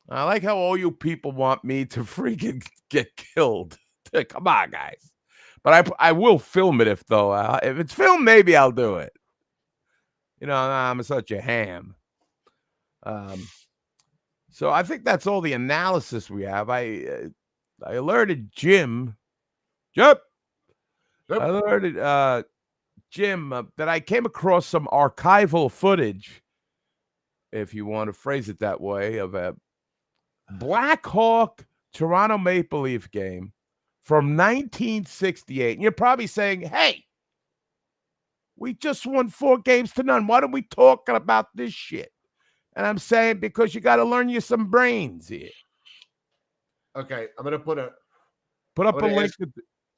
[SPEAKER 9] I like how all you people want me to freaking get killed. Come on, guys. But I will film it if it's filmed, maybe I'll do it. You know, I'm such a ham. So I think that's all the analysis we have. I alerted Jim. I alerted Jim that I came across some archival footage, if you want to phrase it that way, of a Blackhawk Toronto Maple Leaf game from 1968. And you're probably saying, hey, we just won 4-0. Why are we talking about this shit? And I'm saying because you got to learn you some brains here.
[SPEAKER 8] Okay, I'm going to put a
[SPEAKER 9] link.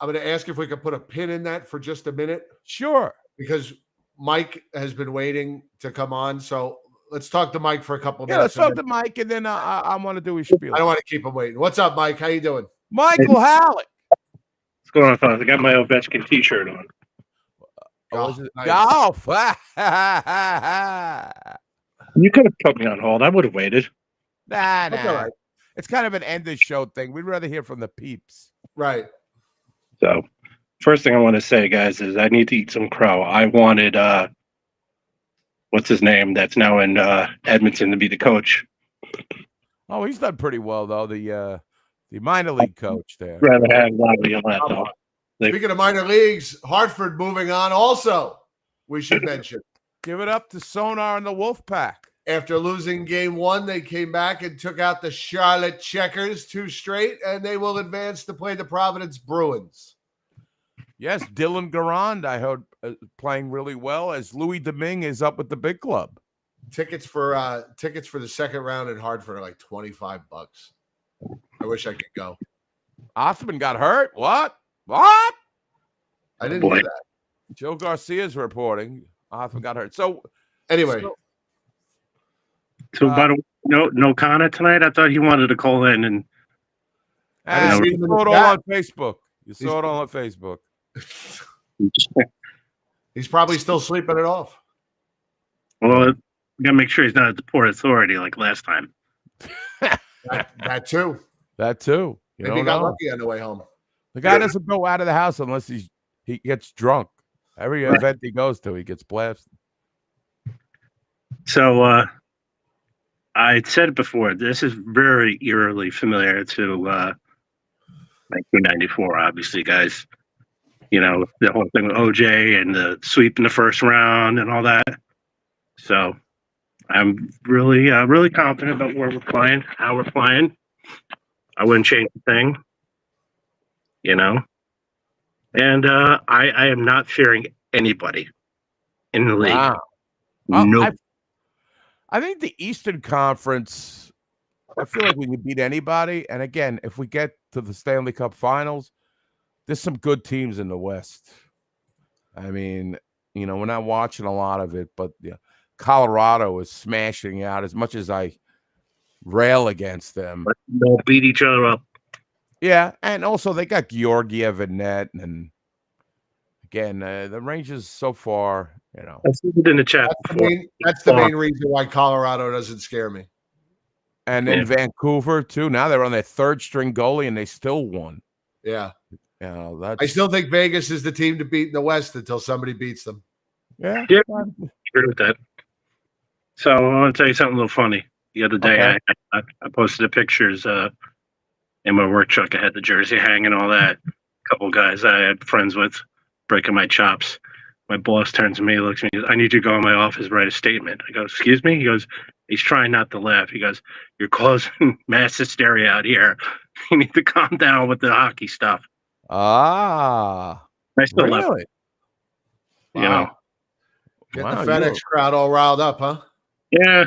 [SPEAKER 8] I'm going to ask if we could put a pin in that for just a minute.
[SPEAKER 9] Sure.
[SPEAKER 8] Because Mike has been waiting to come on. So let's talk to Mike for a couple
[SPEAKER 9] Yeah,
[SPEAKER 8] minutes.
[SPEAKER 9] let's talk to Mike, and then I want to do his spiel.
[SPEAKER 8] I don't want to keep him waiting. What's up, Mike? How you doing?
[SPEAKER 9] Michael Halleck.
[SPEAKER 19] What's going on, fellas? I got my Ovechkin t-shirt on.
[SPEAKER 9] Golf.
[SPEAKER 19] You could have put me on hold. I would have waited.
[SPEAKER 9] Nah.
[SPEAKER 8] That's all right.
[SPEAKER 9] It's kind of an end of show thing. We'd rather hear from the peeps.
[SPEAKER 8] Right.
[SPEAKER 19] So, first thing I want to say, guys, is I need to eat some crow. I wanted, what's his name? That's now in Edmonton to be the coach.
[SPEAKER 9] Oh, he's done pretty well, though. The minor league coach there.
[SPEAKER 19] Rather have Laviolette, though.
[SPEAKER 8] Speaking of minor leagues, Hartford moving on also, we should mention.
[SPEAKER 9] Give it up to Sonar and the Wolfpack.
[SPEAKER 8] After losing game 1, they came back and took out the Charlotte Checkers 2 straight, and they will advance to play the Providence Bruins.
[SPEAKER 9] Yes, Dylan Garand, I heard, playing really well as Louis Domingue is up with the big club.
[SPEAKER 8] Tickets for the second round in Hartford are like $25. I wish I could go.
[SPEAKER 9] Othman got hurt? What? I
[SPEAKER 8] didn't hear that.
[SPEAKER 9] Joe Garcia's reporting. Othman got hurt. So
[SPEAKER 8] anyway.
[SPEAKER 19] So by the way, no Connor tonight? I thought he wanted to call in and
[SPEAKER 9] you saw it all on Facebook. You saw it all on Facebook.
[SPEAKER 8] He's probably still sleeping it off.
[SPEAKER 19] Well, we gotta make sure he's not at the Port Authority like last time.
[SPEAKER 8] That too.
[SPEAKER 9] That too.
[SPEAKER 8] Maybe he got lucky on the way home.
[SPEAKER 9] The guy doesn't go out of the house unless he gets drunk. Every event he goes to, he gets blasted.
[SPEAKER 19] So I said it before. This is very eerily familiar to 1994. Obviously, guys. You know, the whole thing with OJ and the sweep in the first round and all that. So I'm really, really confident about where we're playing, how we're playing. I wouldn't change a thing, you know. And I am not fearing anybody in the league.
[SPEAKER 9] Wow.
[SPEAKER 19] No.
[SPEAKER 9] I think the Eastern Conference, I feel like we can beat anybody. And again, if we get to the Stanley Cup Finals, there's some good teams in the West. I mean, you know, we're not watching a lot of it, but Colorado is smashing out as much as I rail against them.
[SPEAKER 19] They'll beat each other up.
[SPEAKER 9] Yeah, and also they got Georgiev and net, and again, the Rangers so far, you know.
[SPEAKER 19] I see it in the chat.
[SPEAKER 8] That's the main reason why Colorado doesn't scare me.
[SPEAKER 9] And then Vancouver too. Now they're on their third string goalie, and they still won.
[SPEAKER 8] Yeah.
[SPEAKER 9] I
[SPEAKER 8] still think Vegas is the team to beat in the West until somebody beats them.
[SPEAKER 19] Yeah, agree with that. So I want to tell you something a little funny. The other day, I posted the pictures in my work truck. I had the jersey hanging, all that. A couple of guys I had friends with breaking my chops. My boss turns to me, looks at me, I need you to go in my office, write a statement. I go, excuse me? He goes, he's trying not to laugh. He goes, you're causing mass hysteria out here. You need to calm down with the hockey stuff.
[SPEAKER 9] I
[SPEAKER 8] really?
[SPEAKER 19] still love it. You know.
[SPEAKER 8] Get the FedEx crowd all riled up, huh?
[SPEAKER 19] Yeah.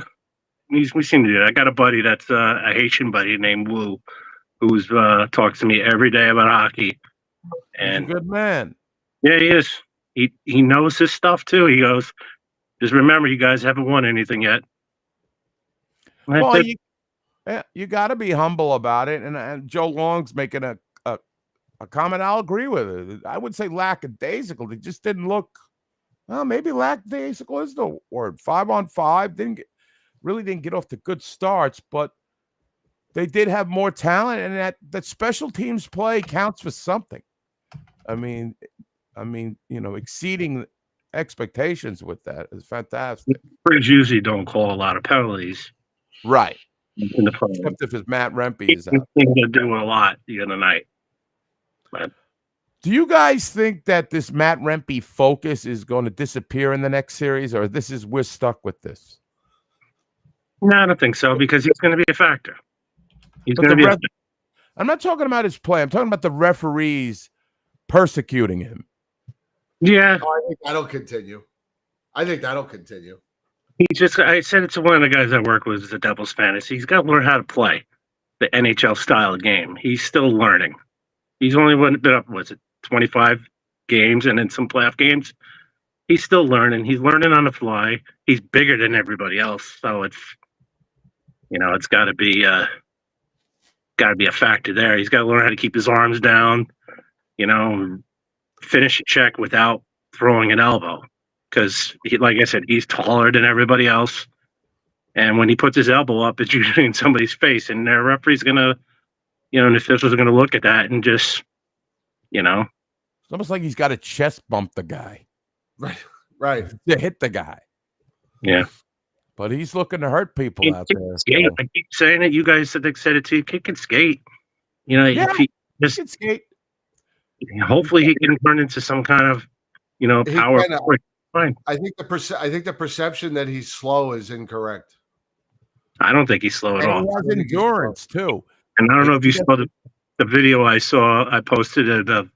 [SPEAKER 19] We seem to do that. I got a buddy that's a Haitian buddy named Wu, who's talks to me every day about hockey. And
[SPEAKER 9] he's a good man.
[SPEAKER 19] Yeah, he is. He knows his stuff too. He goes, just remember, you guys haven't won anything yet.
[SPEAKER 9] Well, you got to be humble about it. And Joe Long's making a comment I'll agree with it. I would say lackadaisical. They just didn't look. Well, maybe lackadaisical is the word. 5-on-5 really didn't get off to good starts, but they did have more talent, and that special teams play counts for something. I mean, you know, exceeding expectations with that is fantastic.
[SPEAKER 19] Briggs usually don't call a lot of penalties.
[SPEAKER 9] Right.
[SPEAKER 19] in the front.
[SPEAKER 9] Except if it's Matt Rempe is out.
[SPEAKER 19] He's going to do a lot the other night. But
[SPEAKER 9] Do you guys think that this Matt Rempe focus is going to disappear in the next series, or we're stuck with this?
[SPEAKER 19] no, I don't think so because he's going to be a factor. He's
[SPEAKER 9] But
[SPEAKER 19] going to be.
[SPEAKER 9] I'm not talking about his play. I'm talking about the referees persecuting him.
[SPEAKER 19] Yeah.
[SPEAKER 8] Oh, I think that'll continue.
[SPEAKER 19] I said it to one of the guys I work with, is a Devils fan. He's got to learn how to play the NHL style of game. He's still learning. He's only been up, 25 games and in some playoff games. He's still learning. He's learning on the fly. He's bigger than everybody else. So it's got to be a factor there. He's got to learn how to keep his arms down, finish a check without throwing an elbow. Because, like I said, he's taller than everybody else. And when he puts his elbow up, it's usually in somebody's face. And their referee's going to, and the officials are going to look at that and just, It's
[SPEAKER 9] almost like he's got to chest bump the guy.
[SPEAKER 8] Right.
[SPEAKER 9] To hit the guy.
[SPEAKER 19] Yeah.
[SPEAKER 9] But he's looking to hurt people out there.
[SPEAKER 19] Skate.
[SPEAKER 9] So.
[SPEAKER 19] I keep saying it. You guys said it too. Kid can skate.
[SPEAKER 9] Yeah,
[SPEAKER 19] if he
[SPEAKER 9] he can skate.
[SPEAKER 19] Hopefully he can turn into some kind of, power. Fine.
[SPEAKER 8] I think the perception that he's slow is incorrect.
[SPEAKER 19] I don't think he's slow at all.
[SPEAKER 9] He has endurance too.
[SPEAKER 19] And I don't know if you saw the video I posted at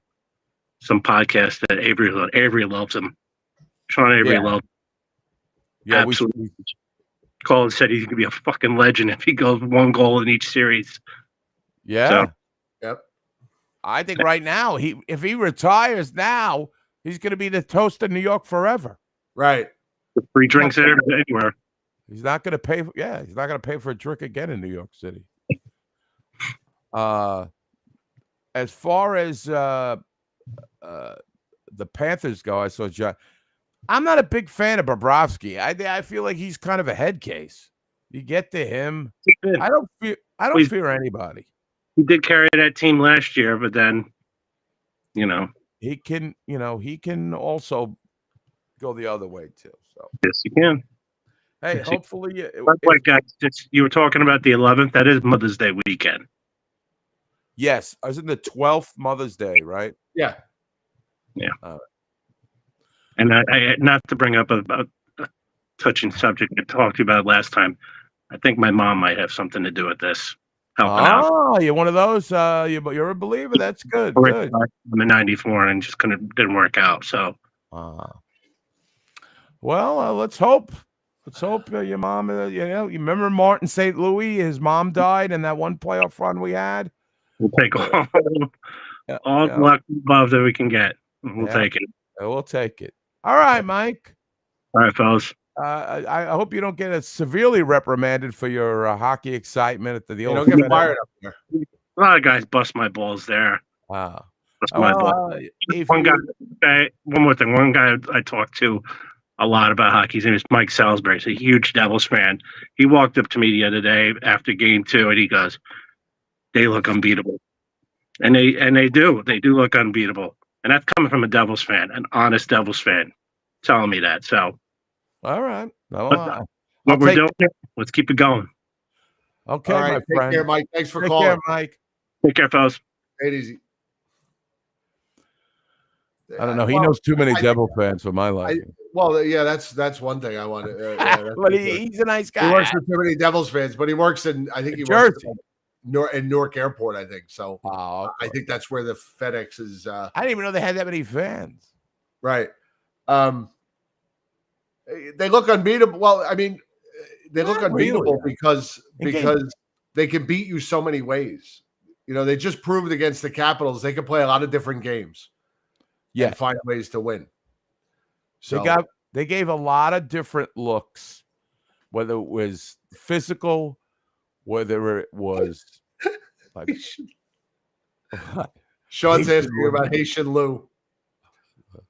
[SPEAKER 19] some podcast that Avery loves him. Sean Avery loves him.
[SPEAKER 9] Yeah,
[SPEAKER 19] absolutely. Colin said he's gonna be a fucking legend if he goes one goal in each series.
[SPEAKER 9] Yeah.
[SPEAKER 19] So,
[SPEAKER 8] yep.
[SPEAKER 9] I think right now, if he retires now, he's going to be the toast of New York forever.
[SPEAKER 8] Right.
[SPEAKER 19] The free drinks anywhere.
[SPEAKER 9] He's not going to pay. He's not going to pay for a drink again in New York City. As far as the Panthers go, I saw John. I'm not a big fan of Bobrovsky. I feel like he's kind of a head case. You get to him. I don't fear anybody.
[SPEAKER 19] He did carry that team last year, but then,
[SPEAKER 9] he can also go the other way too. So
[SPEAKER 19] yes, he can.
[SPEAKER 9] Hey, hopefully,
[SPEAKER 19] guys, you were talking about the 11th. That is Mother's Day weekend.
[SPEAKER 9] Yes, I was in the 12th Mother's Day, right?
[SPEAKER 8] Yeah.
[SPEAKER 19] Yeah. And I not to bring up a touching subject I talked to you about last time. I think my mom might have something to do with this. Helping out.
[SPEAKER 9] Oh, you're one of those. You're a believer. That's good. Good.
[SPEAKER 19] I'm in '94 and just didn't work out. So,
[SPEAKER 9] well, let's hope. Let's hope your mom. You remember Martin St. Louis? His mom died in that one playoff run we had.
[SPEAKER 19] We'll take all the luck above that we can get. We'll take it.
[SPEAKER 9] We'll take it. All right, Mike.
[SPEAKER 19] All right, fellas.
[SPEAKER 9] I hope you don't get severely reprimanded for your hockey excitement at the old.
[SPEAKER 8] Don't get fired up there.
[SPEAKER 19] A lot of guys bust my balls there.
[SPEAKER 9] Wow.
[SPEAKER 19] Bust my balls. One more thing. One guy I talked to a lot about hockey. His name is Mike Salisbury. He's a huge Devils fan. He walked up to me the other day after game 2, and he goes, "They look unbeatable," and they do. They do look unbeatable, and that's coming from a Devils fan, an honest Devils fan, telling me that. So.
[SPEAKER 9] All right.
[SPEAKER 19] What we're doing, let's keep it going.
[SPEAKER 9] Okay,
[SPEAKER 8] right,
[SPEAKER 9] my
[SPEAKER 8] take
[SPEAKER 9] friend.
[SPEAKER 8] care, Mike. Thanks for
[SPEAKER 9] Take
[SPEAKER 8] calling.
[SPEAKER 9] care, Mike.
[SPEAKER 19] Take care, fellas.
[SPEAKER 8] Take it easy.
[SPEAKER 9] I don't know. He knows too many Devil fans for my liking.
[SPEAKER 8] That's one thing I want to.
[SPEAKER 9] But he's a nice guy.
[SPEAKER 8] He works for too many Devils fans, but he works in. I think he
[SPEAKER 9] Jersey.
[SPEAKER 8] works in Newark Airport. I think so.
[SPEAKER 9] Oh, okay.
[SPEAKER 8] I think that's where the FedEx is.
[SPEAKER 9] I didn't even know they had that many fans.
[SPEAKER 8] Right. They look unbeatable. Well, I mean, they look unbeatable because they can beat you so many ways. They just proved against the Capitals they can play a lot of different games.
[SPEAKER 9] Yeah,
[SPEAKER 8] and find ways to win. So
[SPEAKER 9] they gave a lot of different looks, whether it was physical, whether it was like
[SPEAKER 8] Sean's asking you about Haitian Lou.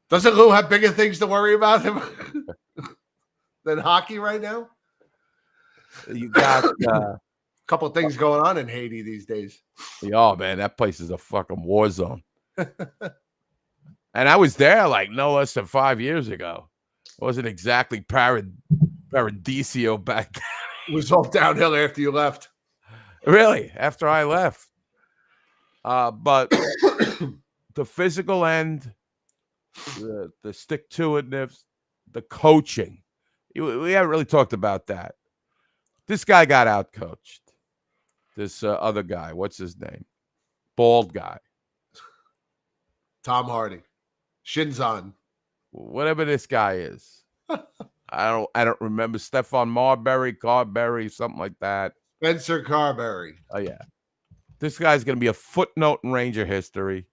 [SPEAKER 8] Doesn't Lou have bigger things to worry about him than hockey right now?
[SPEAKER 9] You got
[SPEAKER 8] a couple of things going on in Haiti these days.
[SPEAKER 9] Oh man, that place is a fucking war zone. And I was there like no less than 5 years ago. It wasn't exactly Paradiso back then.
[SPEAKER 8] It was all downhill after you left.
[SPEAKER 9] Really, after I left. But the physical end, the stick-to-itness, the coaching. We haven't really talked about that. This guy got out-coached. This other guy, what's his name? Bald guy.
[SPEAKER 8] Tom Hardy. Shinzon.
[SPEAKER 9] Whatever this guy is. I don't remember. Stephon Carberry, something like that.
[SPEAKER 8] Spencer Carberry.
[SPEAKER 9] Oh, yeah. This guy's going to be a footnote in Ranger history.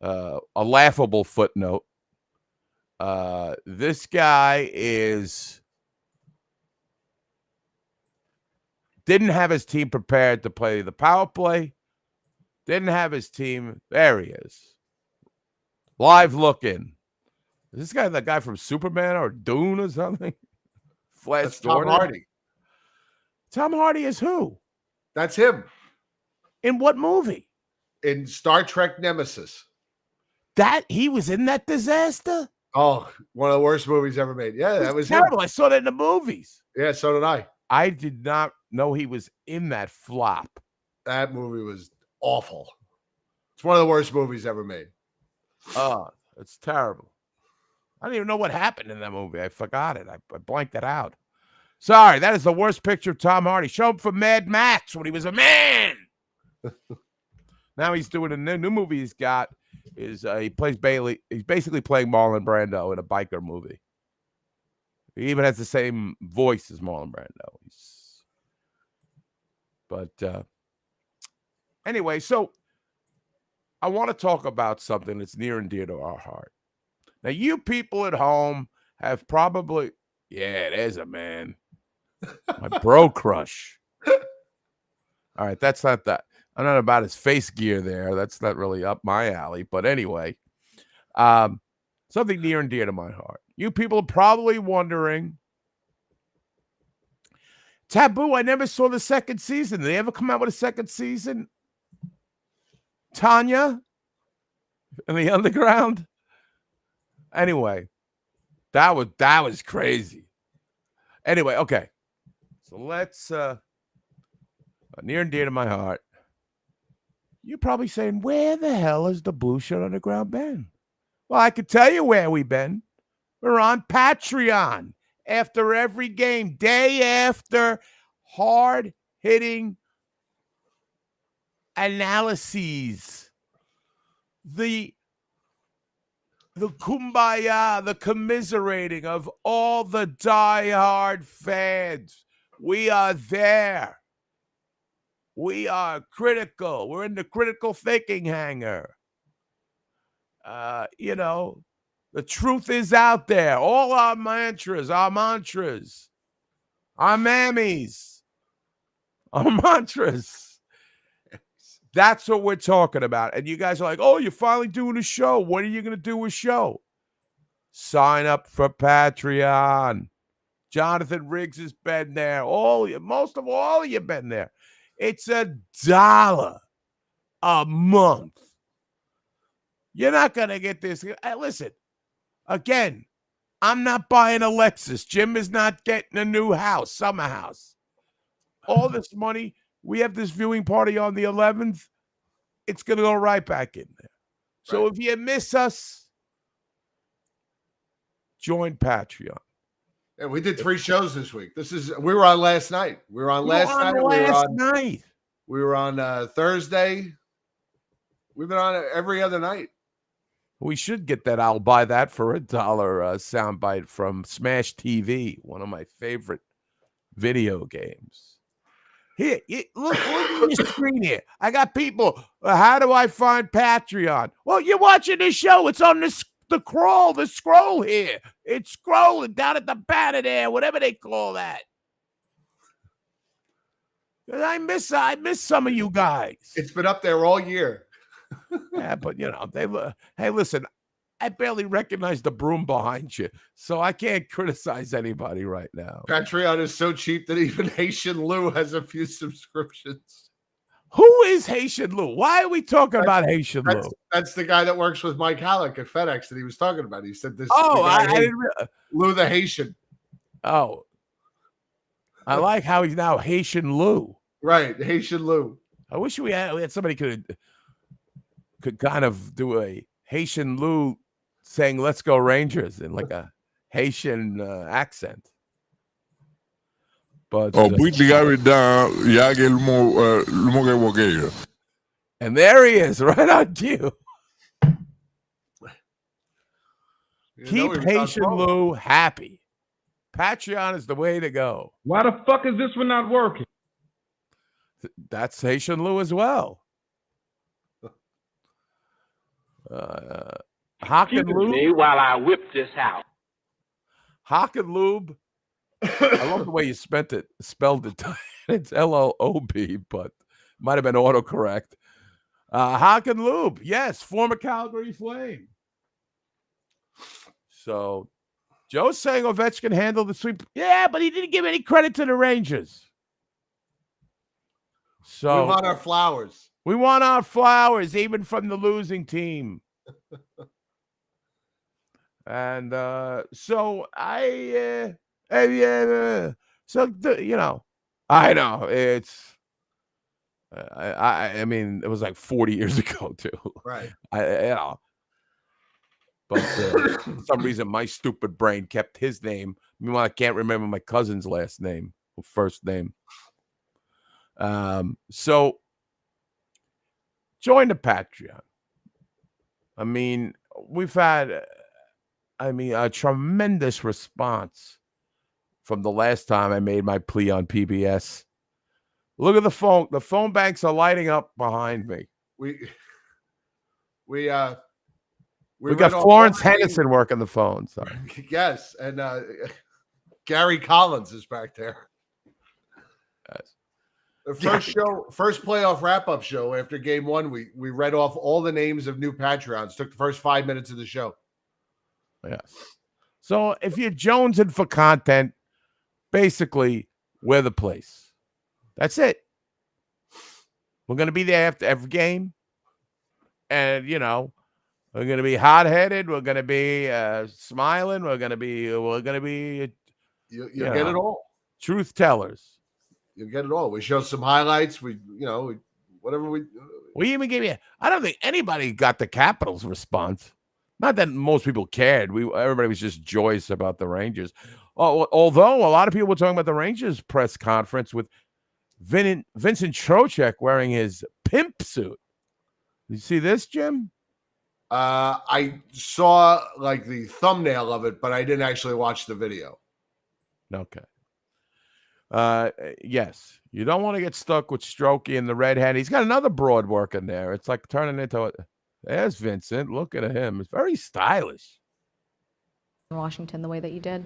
[SPEAKER 9] A laughable footnote. This guy didn't have his team prepared to play the power play. Didn't have his team. There he is. Live looking. Is this guy the guy from Superman or Dune or something? Flash
[SPEAKER 8] That's
[SPEAKER 9] Gordon?
[SPEAKER 8] Tom Hardy.
[SPEAKER 9] Tom Hardy is who?
[SPEAKER 8] That's him.
[SPEAKER 9] In what movie?
[SPEAKER 8] In Star Trek Nemesis.
[SPEAKER 9] That he was in that disaster?
[SPEAKER 8] Oh, one of the worst movies ever made. Yeah, that was
[SPEAKER 9] terrible.
[SPEAKER 8] him.
[SPEAKER 9] I saw that in the movies.
[SPEAKER 8] Yeah, so did I.
[SPEAKER 9] I did not know he was in that flop.
[SPEAKER 8] That movie was awful. It's one of the worst movies ever made.
[SPEAKER 9] Oh, it's terrible. I don't even know what happened in that movie. I forgot it. I blanked it out. Sorry, that is the worst picture of Tom Hardy. Show him for Mad Max when he was a man. Now he's doing a new movie he's got. He plays Bailey. He's basically playing Marlon Brando in a biker movie. He even has the same voice as Marlon Brando. But anyway, so I want to talk about something that's near and dear to our heart. Now, you people at home have probably, yeah, there's a man. My bro crush. All right, that's not that. I'm not about his face gear there. That's not really up my alley. But anyway, something near and dear to my heart. You people are probably wondering, Taboo, I never saw the second season. Did they ever come out with a second season? Tanya in the underground? Anyway, that was crazy. Anyway, okay. So let's near and dear to my heart. You're probably saying, where the hell has the Blue Shirt Underground been? Well, I could tell you where we've been. We're on Patreon after every game, day after hard-hitting analyses. The kumbaya, the commiserating of all the diehard fans. We are there. We are critical. We're in the critical thinking hangar. The truth is out there. All our mantras, our mammies, our mantras. That's what we're talking about. And you guys are like, oh, you're finally doing a show. When are you going to do a show? Sign up for Patreon. Jonathan Riggs has been there. Most of all of you have been there. It's $1 a month. You're not going to get this. Listen, again, I'm not buying a Lexus. Jim is not getting a new house, summer house. All this money, we have this viewing party on the 11th. It's going to go right back in there. So if you miss us, join Patreon.
[SPEAKER 8] Yeah, we did 3 shows this week. We were on last night. We were on last night. We were on Thursday. We've been on every other night.
[SPEAKER 9] We should get that. I'll buy that for $1 soundbite from Smash TV, one of my favorite video games. Here, look at your screen here. I got people. How do I find Patreon? Well, you're watching this show. It's on the scroll here. It's scrolling down at the bottom there, whatever they call that. I miss some of you guys.
[SPEAKER 8] It's been up there all year.
[SPEAKER 9] Yeah, but hey, listen, I barely recognize the broom behind you, so I can't criticize anybody right now.
[SPEAKER 8] Patreon is so cheap that even Haitian Lou has a few subscriptions.
[SPEAKER 9] Who is Haitian Lou? Why are we talking about Haitian Lou?
[SPEAKER 8] That's the guy that works with Mike Halleck at FedEx that he was talking about. He said this.
[SPEAKER 9] Oh, I didn't
[SPEAKER 8] Lou the Haitian.
[SPEAKER 9] Oh, I like how he's now Haitian Lou.
[SPEAKER 8] Right, Haitian Lou.
[SPEAKER 9] I wish we had somebody could kind of do a Haitian Lou saying "Let's go Rangers" in like a Haitian accent. But and there he is, right on cue. Keep Haitian Lou happy. Patreon is the way to go.
[SPEAKER 20] Why the fuck is this one not working?
[SPEAKER 9] That's Haitian Lou as well. Hock and Lube.
[SPEAKER 5] me while I whip this out.
[SPEAKER 9] Hock and Lube. I love the way you spelled it. It's L-O-O-B, but might have been autocorrect. Hock and Lube. Yes, former Calgary Flame. So Joe's saying Ovechkin handled the sweep. Yeah, but he didn't give any credit to the Rangers. So
[SPEAKER 8] we want our flowers.
[SPEAKER 9] We want our flowers, even from the losing team. And so I know it's. I mean, it was like 40 years ago too.
[SPEAKER 8] Right.
[SPEAKER 9] But for some reason, my stupid brain kept his name. Meanwhile, I can't remember my cousin's last name, first name. So join the Patreon. I mean, we've had, a tremendous response from the last time I made my plea on PBS. Look at the phone. The phone banks are lighting up behind me.
[SPEAKER 8] We
[SPEAKER 9] got Florence Henderson working the phone. Sorry.
[SPEAKER 8] Yes, and Gary Collins is back there.
[SPEAKER 9] Yes.
[SPEAKER 8] The first playoff wrap-up show after game one, we read off all the names of new Patreons. Took the first 5 minutes of the show.
[SPEAKER 9] Yes. So if you're jonesing for content, basically, we're the place. That's it. We're going to be there after every game. And, we're going to be hot-headed. We're going to be smiling. We're going to be
[SPEAKER 8] you get it all.
[SPEAKER 9] Truth tellers.
[SPEAKER 8] You get it all. We show some highlights. We
[SPEAKER 9] even gave you. I don't think anybody got the Capitals response. Not that most people cared. Everybody was just joyous about the Rangers. Although a lot of people were talking about the Rangers press conference with Vincent Trocheck wearing his pimp suit. You see this, Jim?
[SPEAKER 8] I saw like the thumbnail of it, but I didn't actually watch the video.
[SPEAKER 9] Okay. Yes, you don't want to get stuck with Strokey and the red hand. He's got another broad working there. It's like turning into there's Vincent. Look at him. It's very stylish.
[SPEAKER 18] Washington the way that you did.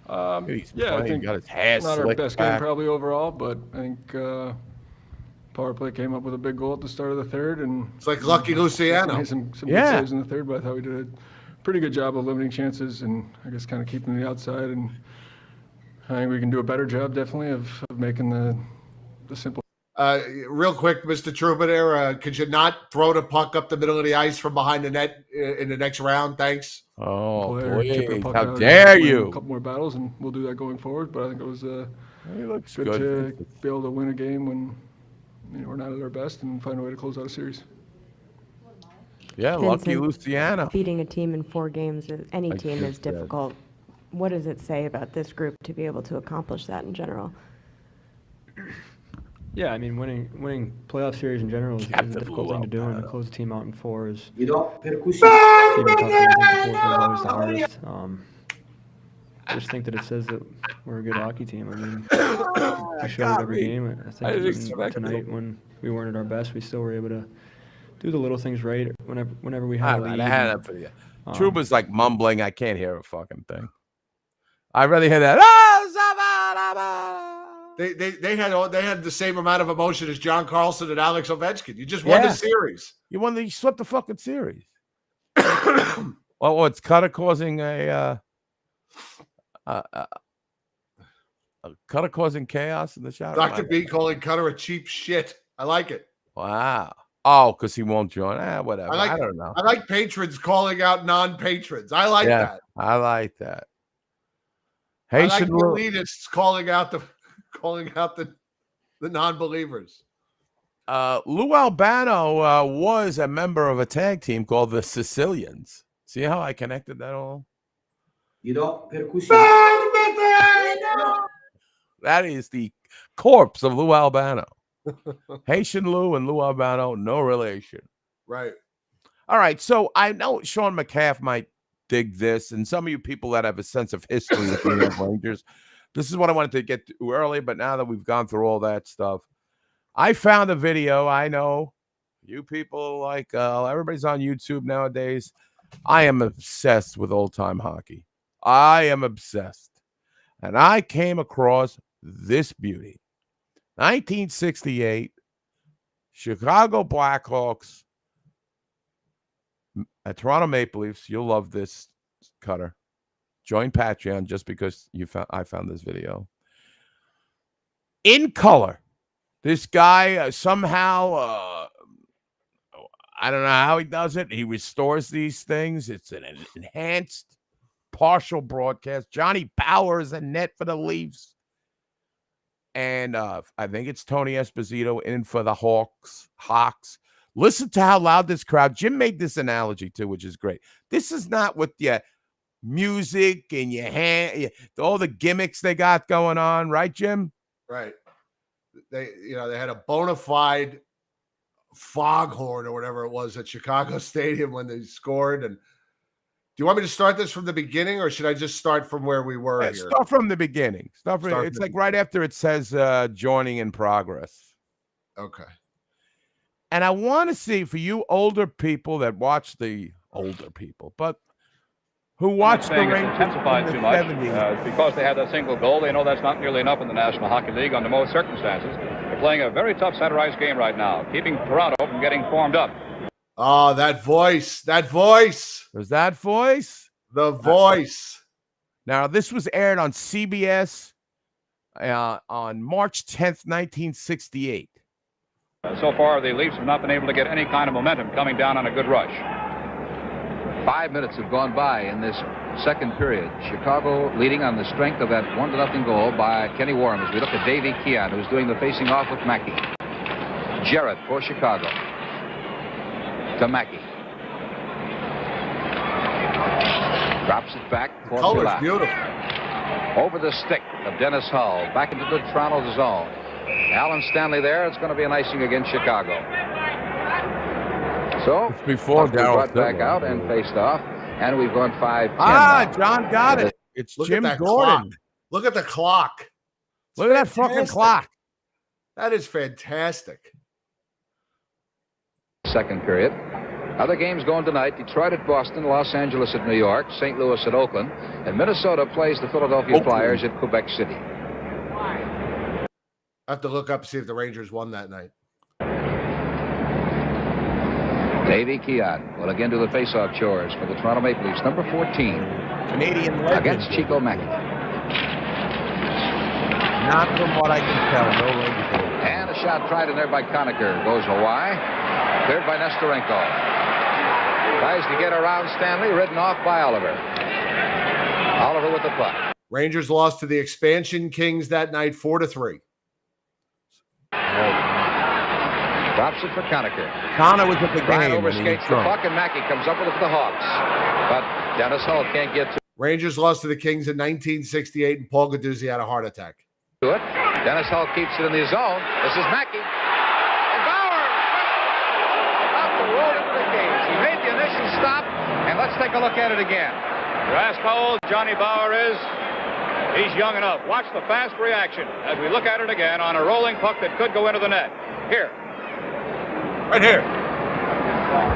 [SPEAKER 21] I think
[SPEAKER 9] got his hair
[SPEAKER 21] not our best
[SPEAKER 9] back.
[SPEAKER 21] game probably overall, but I think power play came up with a big goal at the start of the third, and
[SPEAKER 8] it's like Lucky Luciano.
[SPEAKER 21] Made some good saves in the third, but I thought we did a pretty good job of limiting chances and I guess kind of keeping the outside. And I think we can do a better job, definitely, of making the simple.
[SPEAKER 8] Real quick, Mr. Troubadour, could you not throw the puck up the middle of the ice from behind the net in the next round? Thanks.
[SPEAKER 9] Oh, please. How dare you?
[SPEAKER 21] A couple more battles, and we'll do that going forward. But I think it was
[SPEAKER 9] he looks
[SPEAKER 21] good to be able to win a game when we're not at our best and find a way to close out a series.
[SPEAKER 9] Yeah, Lucky Luciano.
[SPEAKER 22] Beating a team in 4 games, any team is difficult. What does it say about this group to be able to accomplish that in general?
[SPEAKER 23] Yeah, I mean, winning playoff series in general is a difficult thing to do, and to close a team out in 4 is even tougher. I think the 4th was always the hardest. I just think that it says that we're a good hockey team. I mean, we showed it every game. I think tonight, when we weren't at our best, we still were able to do the little things right whenever we had a lead.
[SPEAKER 9] I had that for you. Trouba's like mumbling. I can't hear a fucking thing. I really hear that.
[SPEAKER 8] They had the same amount of emotion as John Carlson and Alex Ovechkin. You just won the series.
[SPEAKER 9] You swept the fucking series. Well, it's kind of causing causing chaos in the shot.
[SPEAKER 8] Dr. B calling Cutter a cheap shit. I like it.
[SPEAKER 9] Wow. Oh, because he won't join. Whatever. I don't know.
[SPEAKER 8] I like patrons calling out non-patrons. I like that.
[SPEAKER 9] I like that.
[SPEAKER 8] I like the elitists calling out the the non-believers.
[SPEAKER 9] Lou Albano was a member of a tag team called the Sicilians. See how I connected that all? That is the corpse of Lou Albano. Haitian Lou and Lou Albano, no relation.
[SPEAKER 8] Right.
[SPEAKER 9] All right, so I know Sean McCaff might dig this, and some of you people that have a sense of history with the New York Rangers, this is what I wanted to get to early, but now that we've gone through all that stuff, I found a video. I know you people like everybody's on YouTube nowadays. I am obsessed with old-time hockey. I am obsessed. And I came across this beauty. 1968, Chicago Blackhawks at Toronto Maple Leafs. You'll love this, Cutter. Join Patreon just because I found this video. In color. This guy somehow, I don't know how he does it. He restores these things. It's an enhanced partial broadcast. Johnny Bauer is a net for the Leafs. And I think it's Tony Esposito in for the Hawks. Listen to how loud this crowd. Jim made this analogy too, which is great. This is not with your music and your hand, all the gimmicks they got going on, right, Jim?
[SPEAKER 8] Right. They had a bona fide foghorn or whatever it was at Chicago Stadium when they scored. And do you want me to start this from the beginning, or should I just start from where we were here?
[SPEAKER 9] Start from the beginning. It's like right after it says joining in progress.
[SPEAKER 8] Okay.
[SPEAKER 9] And I want to see for you older people that watch the older people, but who watched the Rangers
[SPEAKER 1] intensified
[SPEAKER 9] in
[SPEAKER 1] too
[SPEAKER 9] the
[SPEAKER 1] much
[SPEAKER 9] 70s.
[SPEAKER 1] because they had that single goal. They know that's not nearly enough in the National Hockey League under most circumstances. They're playing a very tough center ice game right now, keeping Toronto from getting formed up.
[SPEAKER 8] Oh, that voice. That voice.
[SPEAKER 9] Was that voice?
[SPEAKER 8] The voice.
[SPEAKER 9] Now, this was aired on CBS on March 10th, 1968.
[SPEAKER 1] So far, the Leafs have not been able to get any kind of momentum coming down on a good rush.
[SPEAKER 2] 5 minutes have gone by in this second period. Chicago leading on the strength of that 1-0 goal by Kenny Warren. As we look at Davey Keon, who's doing the facing off with Mackey. Jarrett for Chicago. To Mackey. Drops it back for
[SPEAKER 8] Color's
[SPEAKER 2] Pilat.
[SPEAKER 8] beautiful.
[SPEAKER 2] Over the stick of Dennis Hull. Back into the Toronto zone. Alan Stanley there. It's going to be an icing against Chicago. So,
[SPEAKER 9] before
[SPEAKER 2] Darryl brought back out and faced off, and we've gone 5-10
[SPEAKER 9] Ah,
[SPEAKER 2] now.
[SPEAKER 9] John got it. It's
[SPEAKER 8] Look
[SPEAKER 9] Jim
[SPEAKER 8] at that
[SPEAKER 9] Gordon.
[SPEAKER 8] clock. Look at the clock.
[SPEAKER 9] Look at that fucking clock.
[SPEAKER 8] That is fantastic.
[SPEAKER 2] Second period. Other games going tonight. Detroit at Boston, Los Angeles at New York, St. Louis at Oakland, and Minnesota plays the Philadelphia Flyers at Quebec City.
[SPEAKER 8] I have to look up and see if the Rangers won that night.
[SPEAKER 2] Davey Keon will again do the face-off chores for the Toronto Maple Leafs. Number 14.
[SPEAKER 9] Canadian legend.
[SPEAKER 2] Against Chico Mackey.
[SPEAKER 9] Not from what I can tell. No Rangers.
[SPEAKER 2] And a shot tried in there by Conacher. Goes Hawaii. Cleared by Nestorenko. Tries to get around Stanley. Ridden off by Oliver. Oliver with the puck.
[SPEAKER 8] Rangers lost to the expansion Kings that night 4-3.
[SPEAKER 2] Drops it for Conacher.
[SPEAKER 9] Connor was at the
[SPEAKER 2] Ryan
[SPEAKER 9] game.
[SPEAKER 2] overskates the puck, and Mackey comes up with it for the Hawks. But Dennis Hull can't get to
[SPEAKER 8] Rangers lost to the Kings in 1968, and Paul Gaduzzi had a heart attack.
[SPEAKER 2] it. Dennis Hull keeps it in the zone. This is Mackey. And Bauer! About to roll into the cage. He made the initial stop, and let's take a look at it again.
[SPEAKER 1] You ask how old Johnny Bauer is? He's young enough. Watch the fast reaction as we look at it again on a rolling puck that could go into the net. Here.
[SPEAKER 8] Right here.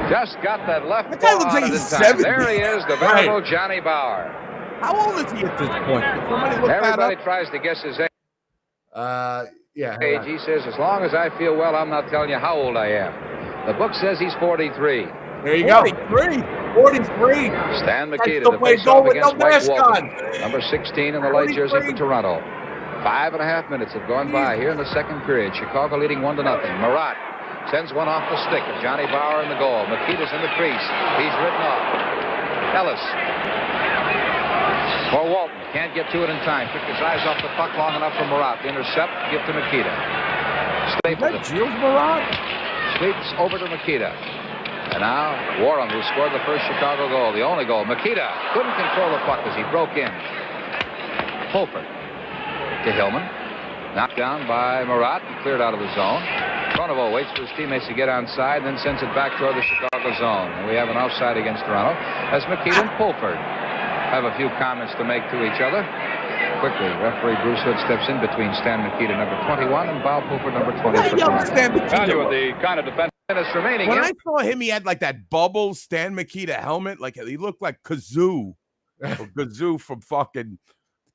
[SPEAKER 2] Just got that left
[SPEAKER 9] That guy
[SPEAKER 2] ball
[SPEAKER 9] looks
[SPEAKER 2] out
[SPEAKER 9] like
[SPEAKER 2] of
[SPEAKER 9] he's
[SPEAKER 2] the time.
[SPEAKER 9] 70.
[SPEAKER 2] There he is, the venerable Johnny Bauer.
[SPEAKER 9] How old is he at this point? Did somebody look that
[SPEAKER 2] Everybody
[SPEAKER 9] up?
[SPEAKER 2] tries to guess his age.
[SPEAKER 8] Yeah.
[SPEAKER 2] Age. He says, as long as I feel well, I'm not telling you how old I am. The book says he's 43.
[SPEAKER 8] There you go. 43.
[SPEAKER 2] Stan Mikita
[SPEAKER 8] Still
[SPEAKER 2] to
[SPEAKER 8] play
[SPEAKER 2] face
[SPEAKER 8] goal
[SPEAKER 2] off
[SPEAKER 8] with
[SPEAKER 2] against
[SPEAKER 8] no
[SPEAKER 2] Mike
[SPEAKER 8] mask
[SPEAKER 2] Walton.
[SPEAKER 8] on.
[SPEAKER 2] Number 16 in the light jersey for Toronto. 5.5 minutes have gone by here in the second period. Chicago leading 1-0. Marat sends one off the stick of Johnny Bauer in the goal. Mikita's in the crease. He's ridden off. Ellis. For Walton. Can't get to it in time. Took his eyes off the puck long enough for Marat. The intercept. Give to Mikita. Staple.
[SPEAKER 9] Gilles Marat?
[SPEAKER 2] Sweeps over to Makita. And now Warren, who scored the first Chicago goal, the only goal. Makita couldn't control the puck as he broke in. Pulford to Hillman. Knocked down by Marat and cleared out of the zone. Pronovo waits for his teammates to get onside and then sends it back toward the Chicago zone. And we have an offside against Toronto as Makita and Pulford have a few comments to make to each other. Quickly, referee Bruce Hood steps in between Stan Makita, number 21, and Bob Pulford, number 20.
[SPEAKER 1] Value of the kind of defense.
[SPEAKER 2] Minutes remaining.
[SPEAKER 9] When I saw him, he had like that bubble Stan Makita helmet. Like he looked like Kazoo. Or Kazoo from fucking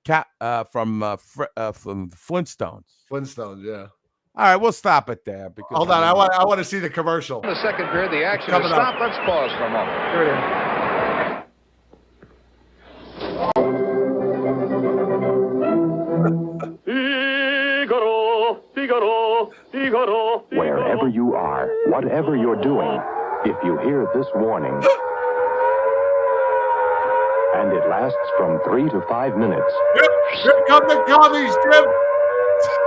[SPEAKER 9] from Flintstones.
[SPEAKER 8] Flintstones, yeah.
[SPEAKER 9] All right, we'll stop it there. Because
[SPEAKER 8] Hold on, I want to see the commercial.
[SPEAKER 2] In the second period, the action is stopped. Let's pause for a moment.
[SPEAKER 8] Here it is.
[SPEAKER 5] Figaro, Figaro, Figaro.
[SPEAKER 3] Wherever you are, whatever you're doing, if you hear this warning, and it lasts from 3 to 5 minutes.
[SPEAKER 8] Here come the commies, Jim.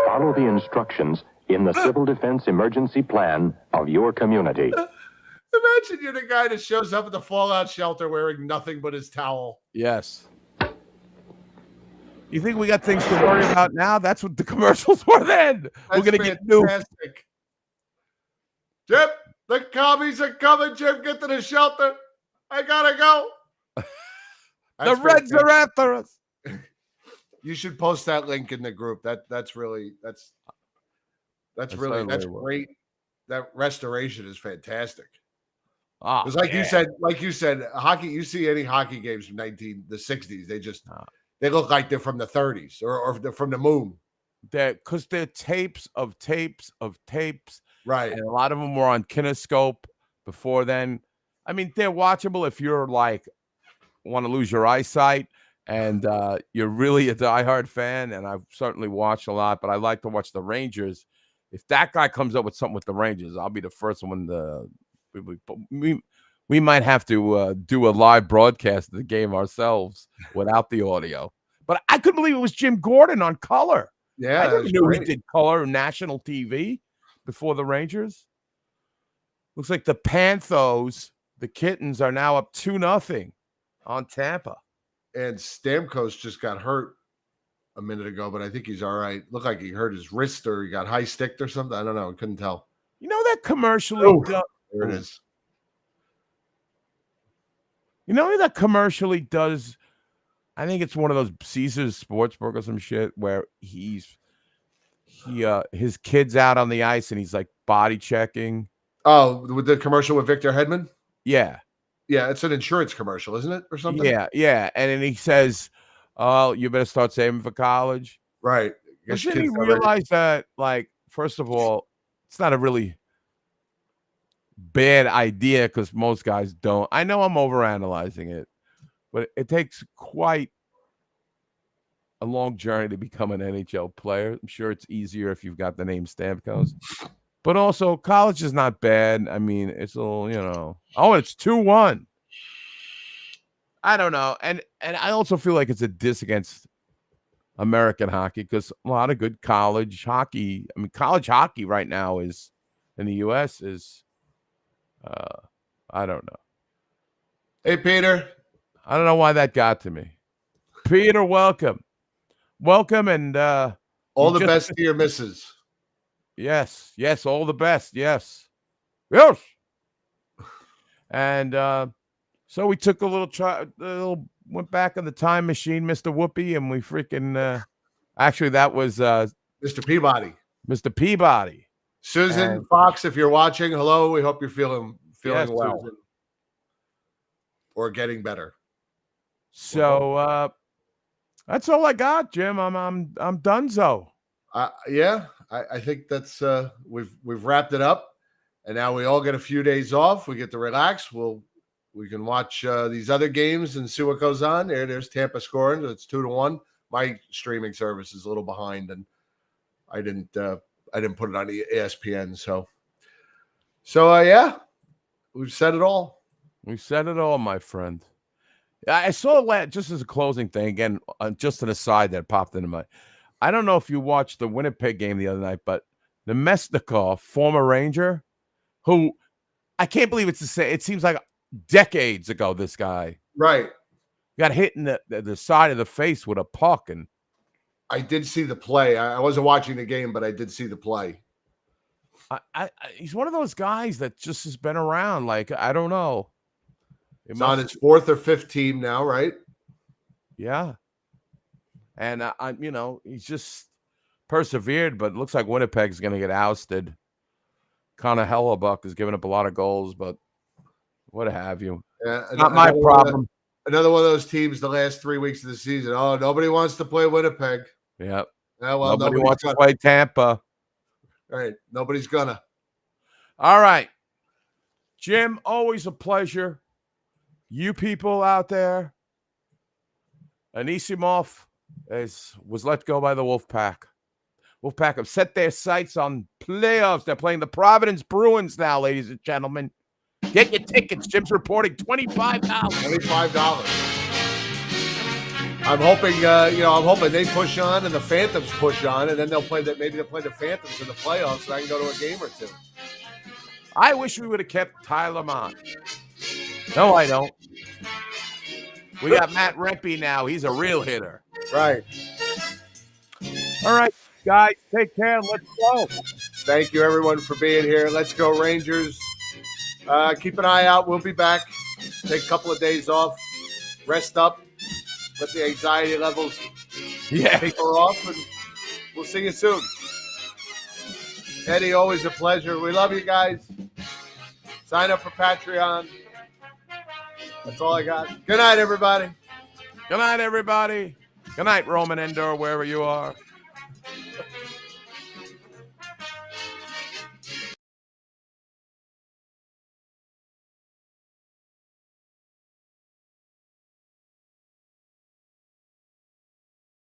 [SPEAKER 3] Follow the instructions in the Civil Defense Emergency Plan of your community.
[SPEAKER 8] Imagine you're the guy that shows up at the fallout shelter wearing nothing but his towel.
[SPEAKER 9] Yes. You think we got things to worry about now? That's what the commercials were then. We're going to get nuked.
[SPEAKER 8] Jim, the commies are coming, Jim. Get to the shelter. I got to go.
[SPEAKER 9] The Reds are after us.
[SPEAKER 8] You should post that link in the group. That's really great. That restoration is fantastic. Because like you said, hockey. You see any hockey games from the 60s? They look like they're from the 30s or they're from the moon.
[SPEAKER 9] Because they're tapes of tapes of tapes,
[SPEAKER 8] right?
[SPEAKER 9] And a lot of them were on Kinescope before then. I mean, they're watchable if you're like want to lose your eyesight and you're really a diehard fan. And I've certainly watched a lot, but I like to watch the Rangers. If that guy comes up with something with the Rangers, I'll be the first one to. We might have to do a live broadcast of the game ourselves without the audio. But I couldn't believe it was Jim Gordon on color.
[SPEAKER 8] Yeah,
[SPEAKER 9] I didn't know he did color national TV before the Rangers. Looks like the Panthers, the Kittens, are now up 2-0 on Tampa.
[SPEAKER 8] And Stamkos just got hurt a minute ago, but I think he's all right. Looked like he hurt his wrist or he got high sticked or something. I don't know. I couldn't tell.
[SPEAKER 9] You know that commercially.
[SPEAKER 8] There it is.
[SPEAKER 9] You know that commercially does. I think it's one of those Caesar's Sportsbook or some shit where his kid's out on the ice and he's like body checking.
[SPEAKER 8] Oh, with the commercial with Victor Hedman?
[SPEAKER 9] Yeah.
[SPEAKER 8] Yeah, it's an insurance commercial, isn't it? Or something?
[SPEAKER 9] Yeah. And then he says, "Oh, you better start saving for college."
[SPEAKER 8] Right.
[SPEAKER 9] Doesn't he realize that, like, first of all, it's not a really bad idea because most guys don't. I know I'm overanalyzing it, but it takes quite a long journey to become an NHL player. I'm sure it's easier if you've got the name Stamkos. But also, college is not bad. I mean, it's a little, Oh, it's 2-1. I don't know. And I also feel like it's a diss against American hockey because a lot of good college hockey. I mean, college hockey right now is in the U.S. is, I don't know.
[SPEAKER 8] Hey, Peter.
[SPEAKER 9] I don't know why that got to me. Peter, welcome. Welcome, and
[SPEAKER 8] all the best to your missus.
[SPEAKER 9] Yes, all the best. Yes. And so we took a little went back in the time machine, Mr. Whoopi, and we freaking actually that was
[SPEAKER 8] Mr. Peabody.
[SPEAKER 9] Mr. Peabody.
[SPEAKER 8] Susan Fox, if you're watching, hello. We hope you're feeling
[SPEAKER 9] yes,
[SPEAKER 8] well.
[SPEAKER 9] Susan.
[SPEAKER 8] Or getting better.
[SPEAKER 9] So that's all I got, Jim. I'm donezo.
[SPEAKER 8] Yeah, I think that's we've wrapped it up, and now we all get a few days off. We get to relax. We can watch these other games and see what goes on. There's Tampa scoring. It's 2-1. My streaming service is a little behind, and I didn't put it on ESPN. So yeah, we've said it all.
[SPEAKER 9] We've said it all, my friend. I saw that just as a closing thing again, just an aside that popped into my. I don't know if you watched the Winnipeg game the other night, but Nemesnikov, former Ranger, who I can't believe it's the same. It seems like decades ago, this guy.
[SPEAKER 8] Right.
[SPEAKER 9] Got hit in the side of the face with a puck. And
[SPEAKER 8] I did see the play. I wasn't watching the game, but I did see the play.
[SPEAKER 9] He's one of those guys that just has been around. Like, I don't know.
[SPEAKER 8] It's on his 4th or 5th team now, right?
[SPEAKER 9] Yeah. And, he's just persevered, but it looks like Winnipeg's going to get ousted. Connor Hellebuck is giving up a lot of goals, but what have you.
[SPEAKER 8] Yeah,
[SPEAKER 9] not my problem.
[SPEAKER 8] Another one of those teams the last 3 weeks of the season. Oh, nobody wants to play Winnipeg.
[SPEAKER 9] Yeah.
[SPEAKER 8] Well,
[SPEAKER 9] nobody wants to play Tampa.
[SPEAKER 8] All right. Nobody's gonna.
[SPEAKER 9] All right. Jim, always a pleasure. You people out there, Anisimov was let go by the Wolfpack. Wolfpack have set their sights on playoffs. They're playing the Providence Bruins now, ladies and gentlemen. Get your tickets. Jim's reporting $25.
[SPEAKER 8] $25. I'm hoping they push on and the Phantoms push on, and then maybe they'll play the Phantoms in the playoffs, and I can go to a game or two.
[SPEAKER 9] I wish we would have kept Tyler Mott. No, I don't. We got Matt Rempe now. He's a real hitter.
[SPEAKER 8] Right.
[SPEAKER 9] All right, guys, take care. Let's go.
[SPEAKER 8] Thank you, everyone, for being here. Let's go, Rangers. Keep an eye out. We'll be back. Take a couple of days off. Rest up. Let the anxiety levels taper off, and we'll see you soon. Eddie, always a pleasure. We love you guys. Sign up for Patreon. That's all I got. Good night, everybody.
[SPEAKER 9] Good night, everybody. Good night, Roman Endor, wherever you are.